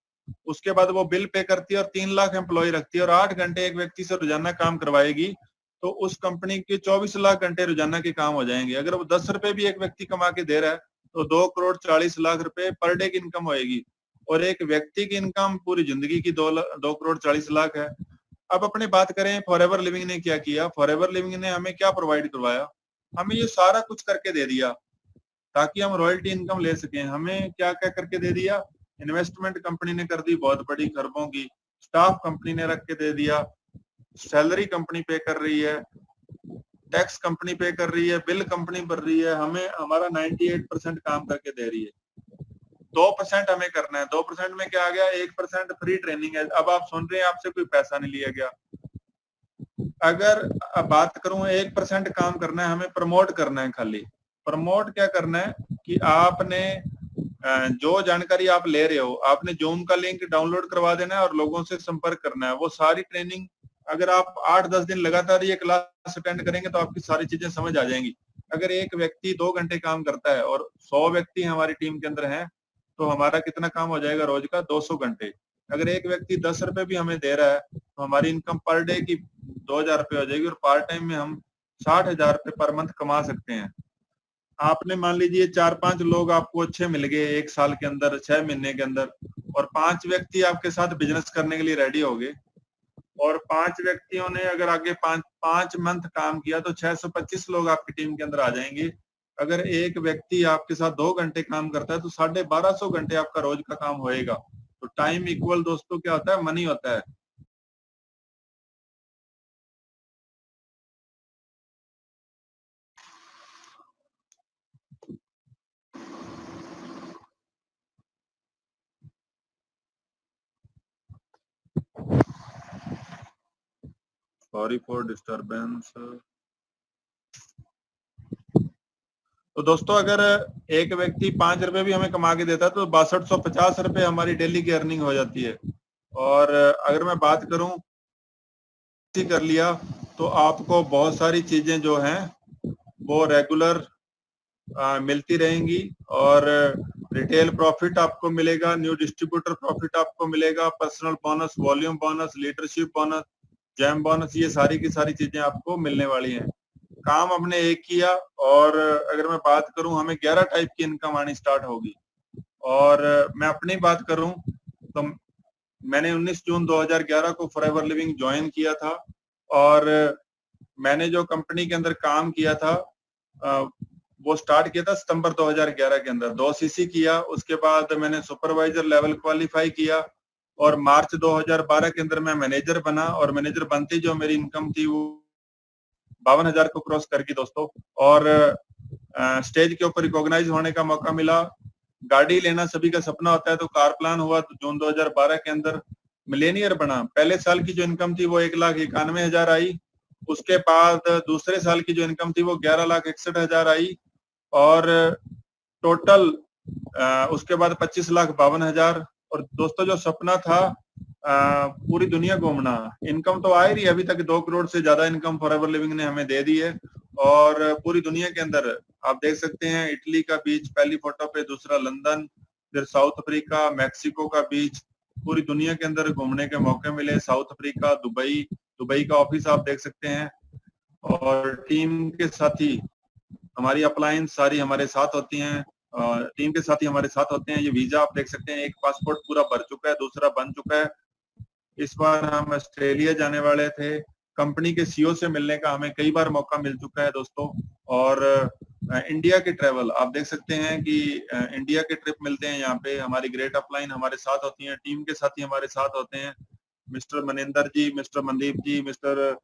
उसके बाद वो बिल पे करती है और 3 लाख एम्प्लॉय रखती है और 8 घंटे एक व्यक्ति से रोजाना काम करवाएगी तो उस कंपनी के 24 लाख घंटे रोजाना के काम हो जाएंगे। अगर वो 10 रुपए भी एक व्यक्ति कमा के दे रहा है तो 2 करोड़ 40 लाख रुपए पर डे की इनकम होएगी और एक व्यक्ति की इनकम पूरी जिंदगी की 2 करोड़ 40 लाख है। अब अपनी बात करें फॉरएवर लिविंग ने क्या किया, फॉरएवर लिविंग ने हमें क्या प्रोवाइड करवाया, हमें ये सारा कुछ करके दे दिया ताकि हम रॉयल्टी इनकम ले सकें। हमें क्या क्या करके दे दिया, इन्वेस्टमेंट कंपनी ने कर दी बहुत बड़ी खरबों की, स्टाफ कंपनी ने रख के दे दिया, सैलरी कंपनी पे कर रही है, टैक्स कंपनी पे कर रही है, बिल कंपनी भर रही है, हमें हमारा 98% काम करके दे रही है। 2% हमें करना है, 2% में क्या आ गया, 1% फ्री ट्रेनिंग है। अब आप सुन रहे हैं आपसे कोई पैसा नहीं लिया गया। अगर बात करूं 1% काम करना है, हमें प्रमोट करना है। खाली प्रमोट क्या करना है कि आपने जो जानकारी आप ले रहे हो, आपने जूम का लिंक डाउनलोड करवा देना है और लोगों से संपर्क करना है। वो सारी ट्रेनिंग अगर आप 8-10 दिन लगातार ये क्लास अटेंड करेंगे तो आपकी सारी चीजें समझ आ जाएंगी। अगर एक व्यक्ति 2 घंटे काम करता है और 100 व्यक्ति हमारी टीम के अंदर हैं तो हमारा कितना काम हो जाएगा रोज का, 200 घंटे। अगर एक व्यक्ति 10 रुपए भी हमें दे रहा है तो हमारी इनकम पर डे की 2,000 रुपये हो जाएगी और पार्ट टाइम में हम 60,000 रुपये पर मंथ कमा सकते हैं। आपने मान लीजिए 4-5 लोग आपको अच्छे मिल गए एक साल के अंदर, 6 महीने के अंदर, और 5 व्यक्ति आपके साथ बिजनेस करने के लिए रेडी हो गए और 5 व्यक्तियों ने अगर आगे 5 मंथ काम किया तो 625 लोग आपकी टीम के अंदर आ जाएंगे। अगर एक व्यक्ति आपके साथ 2 घंटे काम करता है तो 1250 घंटे आपका रोज का काम होएगा। तो टाइम इक्वल दोस्तों क्या होता है, मनी होता है। Sorry for disturbance. तो दोस्तों अगर एक व्यक्ति 5 रुपए भी हमें कमा के देता है तो 6250 रुपए हमारी डेली की अर्निंग हो जाती है। और अगर मैं बात करूं कर लिया तो आपको बहुत सारी चीजें जो हैं वो रेगुलर मिलती रहेंगी और रिटेल प्रॉफिट आपको मिलेगा, न्यू डिस्ट्रीब्यूटर प्रॉफिट आपको मिलेगा, personal bonus, volume bonus, leadership bonus, jam bonus, ये सारी की सारी चीजें आपको मिलने वाली हैं। काम हमने एक किया और अगर मैं बात करूं हमें 11 टाइप की इनकम आनी स्टार्ट होगी। और मैं अपनी बात करूं तो मैंने 19 जून 2011 को फॉरएवर लिविंग ज्वाइन किया था और मैंने जो कंपनी के अंदर काम किया था वो स्टार्ट किया था सितंबर 2011 के अंदर। 2 सीसी किया, उसके बाद मैंने सुपरवाइजर लेवल क्वालिफाई किया और मार्च 2012 के अंदर मैं मैनेजर बना और मैनेजर बनते जो मेरी इनकम थी वो 52,000 को क्रॉस कर गई दोस्तों। और स्टेज के ऊपर रिकॉग्नाइज होने का मौका मिला। गाड़ी लेना सभी का सपना होता है, तो कार प्लान हुआ तो जून 2012 के अंदर मिलेनियर बना। पहले साल की जो इनकम थी वो 1,91,000 आई। उसके बाद दूसरे साल की जो इनकम थी वो 11,61,000 आई और टोटल उसके बाद 25,52,000। और दोस्तों जो सपना था पूरी दुनिया घूमना, इनकम तो आ ही रही है, अभी तक 2 करोड़ से ज्यादा इनकम फॉरएवर लिविंग ने हमें दे दी है। और पूरी दुनिया के अंदर आप देख सकते हैं, इटली का बीच पहली फोटो पे, दूसरा लंदन, फिर साउथ अफ्रीका, मैक्सिको का बीच, पूरी दुनिया के अंदर घूमने के मौके मिले। साउथ अफ्रीका, दुबई का ऑफिस आप देख सकते हैं। और टीम के साथी हमारी अपलायंस सारी हमारे साथ होती हैं, टीम के साथ ही हमारे साथ होते हैं। ये वीजा आप देख सकते हैं, एक पासपोर्ट पूरा भर चुका है, दूसरा बन चुका है। इस बार हम ऑस्ट्रेलिया जाने वाले थे। कंपनी के सीईओ से मिलने का हमें कई बार मौका मिल चुका है दोस्तों। और इंडिया के ट्रेवल आप देख सकते हैं कि इंडिया के ट्रिप मिलते हैं यहाँ पे। हमारी ग्रेट अपलाइन हमारे साथ होती है, टीम के साथ ही हमारे साथ होते हैं। Mister Maninder ji, mister Mandeep ji, mister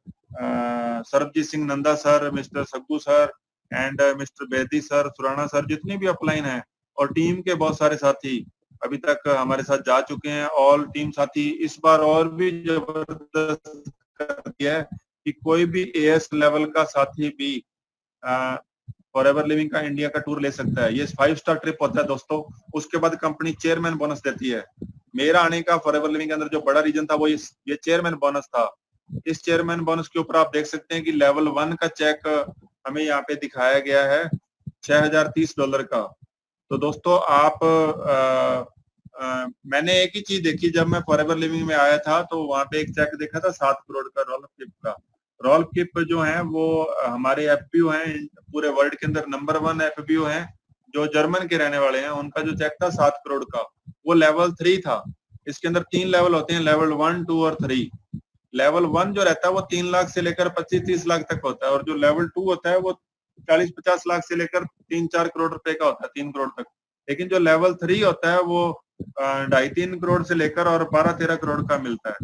Sarabjit Singh Nanda sir, mister Saggu sir and mister Bedi sir, Surana sir, जितनी भी अपलाइन है और टीम के बहुत सारे साथी अभी तक हमारे साथ जा चुके हैं। ऑल टीम साथी इस बार और भी जबरदस्त कर दिया है कि कोई भी एएस लेवल का साथी भी फॉरएवर लिविंग का इंडिया का टूर ले सकता है। ये 5 स्टार ट्रिप होता है दोस्तों। उसके बाद कंपनी चेयरमैन बोनस देती है। मेरा आने का फॉरएवर लिविंग के अंदर जो बड़ा रीजन था वो ये चेयरमैन बोनस था। इस चेयरमैन बोनस के ऊपर आप देख सकते हैं कि लेवल 1 का चेक हमें यहाँ पे दिखाया गया है $6,030 का। तो दोस्तों आप मैंने एक ही चीज देखी, जब मैं फॉरएवर लिविंग में आया था तो वहां पे एक चेक देखा था 7 करोड़ का रोल्फ किप का। रोल्फ किप जो है वो हमारे एफपीओ हैं, पूरे वर्ल्ड के अंदर नंबर 1 एफपीओ हैं, जो जर्मन के रहने वाले हैं। उनका जो चेक था 7 करोड़ का, वो लेवल 3 था। इसके अंदर 3 लेवल होते हैं, लेवल 1, 2 और 3। लेवल 1 जो रहता है वो 3 लाख से लेकर 25-30 लाख तक होता है, और जो लेवल 2 होता है वो 40-50 लाख से लेकर 3-4 करोड़ रुपए का होता है, 3 करोड़ तक। लेकिन जो लेवल 3 होता है वो 2.5-3 करोड़ से लेकर और 12-13 करोड़ का मिलता है।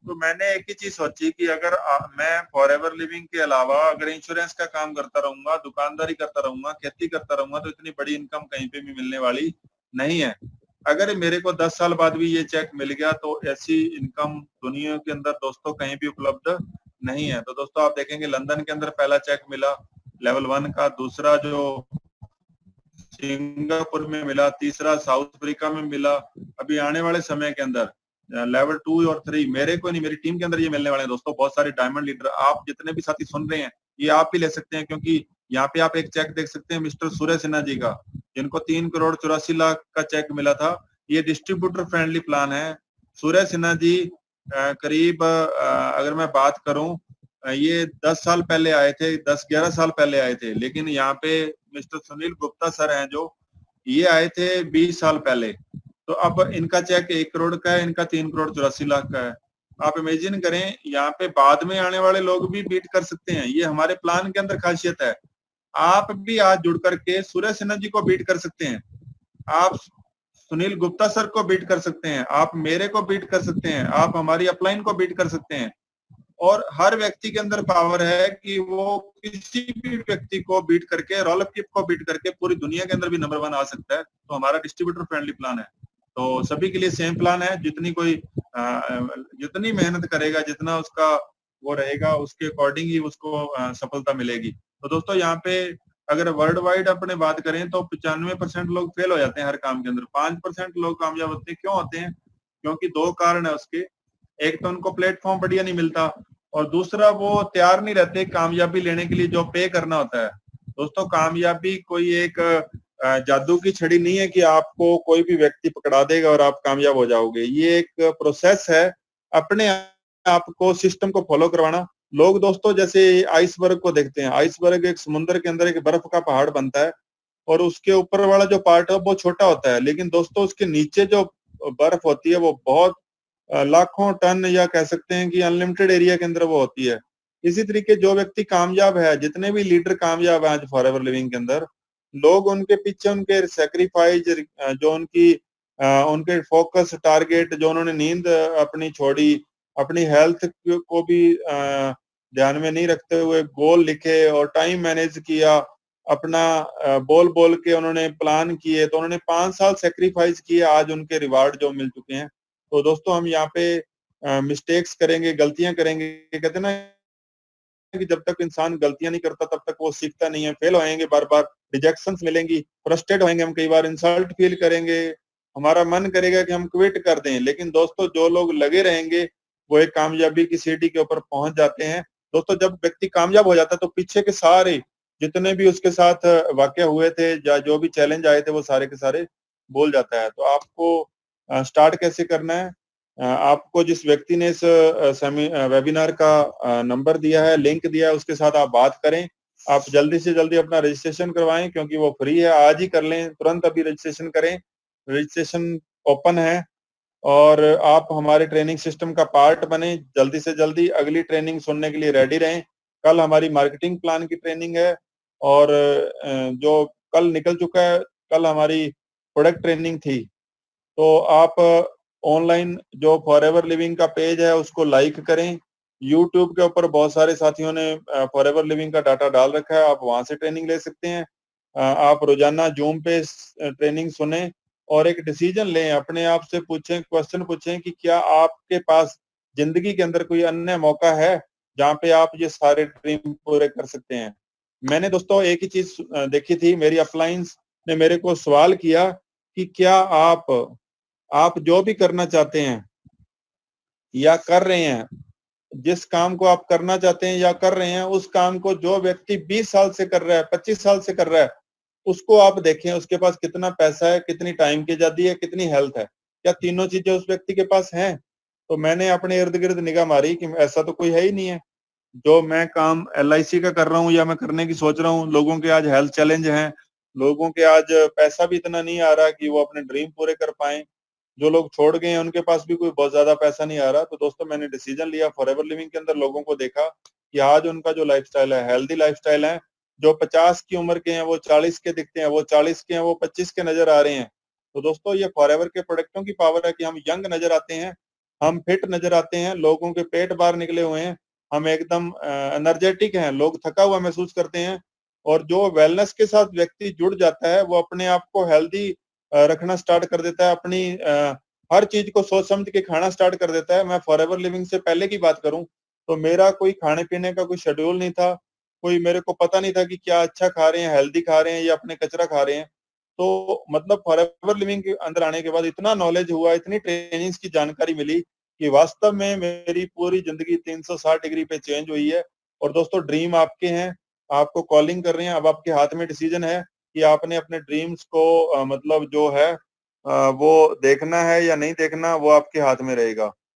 तो मैंने एक ही चीज सोची कि अगर मैं फॉरएवर लिविंग के अलावा अगर इंश्योरेंस का काम करता रहूंगा, दुकानदारी करता रहूंगा, खेती करता रहूंगा, तो इतनी बड़ी इनकम कहीं पे भी मिलने वाली नहीं है। अगर मेरे को 10 साल बाद भी ये चेक मिल गया तो ऐसी इनकम दुनिया के अंदर दोस्तों कहीं भी उपलब्ध नहीं है। तो दोस्तों आप देखेंगे लंदन के अंदर पहला चेक मिला लेवल 1 का, दूसरा जो सिंगापुर में मिला, तीसरा साउथ अफ्रीका में मिला। अभी आने वाले समय के अंदर लेवल 2 और 3 मेरे को नहीं, मेरी टीम के अंदर ये मिलने वाले हैं दोस्तों। बहुत सारे डायमंड लीडर आप जितने भी साथी सुन रहे हैं ये आप भी ले सकते हैं, क्योंकि यहाँ पे आप एक चेक देख सकते हैं मिस्टर सूर्य सिन्हा जी का, जिनको 3 करोड़ 84 लाख का चेक मिला था। ये डिस्ट्रीब्यूटर फ्रेंडली प्लान है। सूर्य सिन्हा जी करीब अगर मैं बात करूं ये 10 साल पहले आए थे, 10-11 साल पहले आए थे। लेकिन यहाँ पे मिस्टर सुनील गुप्ता सर हैं जो, ये आए थे 20 साल पहले। तो अब इनका चेक 1 करोड़ का है, इनका 3 करोड़ 84 लाख का है। आप इमेजिन करें, यहाँ पे बाद में आने वाले लोग भी बीट कर सकते हैं। ये हमारे प्लान के अंदर खासियत है। आप भी आज जुड़ करके सूर्य सिन्हा जी को बीट कर सकते हैं, आप सुनील गुप्ता सर को बीट कर सकते हैं, आप मेरे को बीट कर सकते हैं, आप हमारी अपलाइन को बीट कर सकते हैं। और हर व्यक्ति के अंदर पावर है कि वो किसी भी व्यक्ति को बीट करके, रोल्फ किप को बीट करके पूरी दुनिया के अंदर भी नंबर 1 आ सकता है। तो हमारा डिस्ट्रीब्यूटर फ्रेंडली प्लान है, तो सभी के लिए सेम प्लान है। जितनी मेहनत करेगा, जितना उसका वो रहेगा, उसके अकॉर्डिंग ही उसको सफलता मिलेगी। तो दोस्तों यहाँ पे अगर वर्ल्ड वाइड अपने बात करें तो 95% लोग फेल हो जाते हैं हर काम के अंदर, 5% लोग कामयाब होते हैं। क्यों होते हैं? क्योंकि 2 कारण है उसके। एक तो उनको प्लेटफॉर्म बढ़िया नहीं मिलता, और दूसरा वो तैयार नहीं रहते कामयाबी लेने के लिए जो पे करना होता है। दोस्तों कामयाबी कोई एक जादू की छड़ी नहीं है कि आपको कोई भी व्यक्ति पकड़ा देगा और आप कामयाब हो जाओगे। ये एक प्रोसेस है, अपने आप को सिस्टम को फॉलो करवाना। लोग दोस्तों जैसे आइसबर्ग को देखते हैं, आइसबर्ग एक समुद्र के अंदर एक बर्फ का पहाड़ बनता है और उसके ऊपर वाला जो पार्ट है वो छोटा होता है, लेकिन दोस्तों उसके नीचे जो बर्फ होती है वो बहुत लाखों टन या कह सकते हैं कि अनलिमिटेड एरिया के अंदर वो होती है। इसी तरीके जो व्यक्ति कामयाब है, जितने भी लीडर कामयाब हैं आज फॉरएवर लिविंग के अंदर, लोग उनके पीछे उनके सैक्रिफाइस जो उनके फोकस टारगेट जो उन्होंने नींद अपनी छोड़ी, अपनी हेल्थ को भी ध्यान में नहीं रखते हुए गोल लिखे और टाइम मैनेज किया, अपना बोल बोल के उन्होंने प्लान किए, तो उन्होंने 5 साल सैक्रिफाइस किए, आज उनके रिवार्ड जो मिल चुके हैं। तो दोस्तों हम यहाँ पे मिस्टेक्स करेंगे, गलतियां करेंगे, कहते हैं ना कि जब तक इंसान गलतियां नहीं करता तब तक वो सीखता नहीं है, फेल होएंगे बार बार, रिजेक्शंस मिलेंगी, फ्रस्ट्रेट होएंगे, हम कई बार इंसल्ट फील करेंगे, हमारा मन करेगा कि हम क्विट कर दें, लेकिन दोस्तों जो लोग लगे रहेंगे वो एक कामयाबी की सीढ़ी के ऊपर पहुंच जाते हैं। दोस्तों जब व्यक्ति कामयाब हो जाता है तो पीछे के सारे जितने भी उसके साथ वाकया हुए थे या जो भी चैलेंज आए थे वो सारे के सारे भूल जाता है। तो आपको स्टार्ट कैसे करना है? आपको जिस व्यक्ति ने इस वेबिनार का नंबर दिया है, लिंक दिया है, उसके साथ आप बात करें। आप जल्दी से जल्दी अपना रजिस्ट्रेशन करवाएं क्योंकि वो फ्री है, आज ही कर लें, तुरंत अभी रजिस्ट्रेशन करें। रजिस्ट्रेशन ओपन है और आप हमारे ट्रेनिंग सिस्टम का पार्ट बने, जल्दी से जल्दी अगली ट्रेनिंग सुनने के लिए रेडी रहें। कल हमारी मार्केटिंग प्लान की ट्रेनिंग है और जो कल निकल चुका है, कल हमारी प्रोडक्ट ट्रेनिंग थी। तो आप ऑनलाइन जो फॉरएवर लिविंग का पेज है उसको लाइक करें। यूट्यूब के ऊपर बहुत सारे साथियों ने फॉरएवर लिविंग का डाटा डाल रखा है, आप वहां से ट्रेनिंग ले सकते हैं। आप रोजाना जूम पे ट्रेनिंग सुने और एक डिसीजन लें, अपने आप से पूछें, क्वेश्चन पूछें कि क्या आपके पास जिंदगी के अंदर कोई अन्य मौका है जहाँ पे आप ये सारे ड्रीम पूरे कर सकते हैं। मैंने दोस्तों एक ही चीज देखी थी, मेरी अपलाइंस ने मेरे को सवाल किया कि क्या आप जो भी करना चाहते हैं या कर रहे हैं, जिस काम को आप करना चाहते हैं या कर रहे हैं, उस काम को जो व्यक्ति 20 साल से कर रहा है, 25 साल से कर रहा है, उसको आप देखें, उसके पास कितना पैसा है, कितनी टाइम की आजादी है, कितनी हेल्थ है, क्या तीनों चीजें उस व्यक्ति के पास हैं? तो मैंने अपने इर्द गिर्द निगाह मारी कि ऐसा तो कोई है ही नहीं है। जो मैं काम एलआईसी का कर रहा हूँ या मैं करने की सोच रहा हूँ, लोगों के आज हेल्थ चैलेंज हैं, लोगों के आज पैसा भी इतना नहीं आ रहा कि वो अपने ड्रीम पूरे कर पाए, जो लोग छोड़ गए हैं उनके पास भी कोई बहुत ज्यादा पैसा नहीं आ रहा। तो दोस्तों मैंने डिसीजन लिया, फॉरएवर लिविंग के अंदर लोगों को देखा कि आज उनका जो लाइफस्टाइल है, हेल्दी लाइफस्टाइल है, जो 50 की उम्र के हैं वो 40 के दिखते हैं, वो 40 के हैं वो 25 के नजर आ रहे हैं। तो दोस्तों ये फॉरएवर के प्रोडक्टों की पावर है कि हम यंग नजर आते हैं, हम फिट नजर आते हैं, लोगों के पेट बाहर निकले हुए हैं, हम एकदम एनर्जेटिक हैं, लोग थका हुआ महसूस करते हैं। और जो वेलनेस के साथ व्यक्ति जुड़ जाता है वो अपने आप को हेल्दी रखना स्टार्ट कर देता है, अपनी हर चीज को सोच समझ के खाना स्टार्ट कर देता है। मैं फॉरएवर लिविंग से पहले की बात करूं तो मेरा कोई खाने पीने का कोई शेड्यूल नहीं था, कोई मेरे को पता नहीं था कि क्या अच्छा खा रहे हैं, हेल्दी खा रहे हैं या अपने कचरा खा रहे हैं। तो मतलब फॉरएवर लिविंग के अंदर आने के बाद इतना नॉलेज हुआ, इतनी ट्रेनिंग्स की जानकारी मिली कि वास्तव में मेरी पूरी जिंदगी 360 डिग्री पे चेंज हुई है। और दोस्तों ड्रीम आपके हैं, आपको कॉलिंग कर रहे हैं, अब आपके हाथ में डिसीजन है कि आपने अपने ड्रीम्स को मतलब जो है वो देखना है या नहीं देखना, वो आपके हाथ में रहेगा।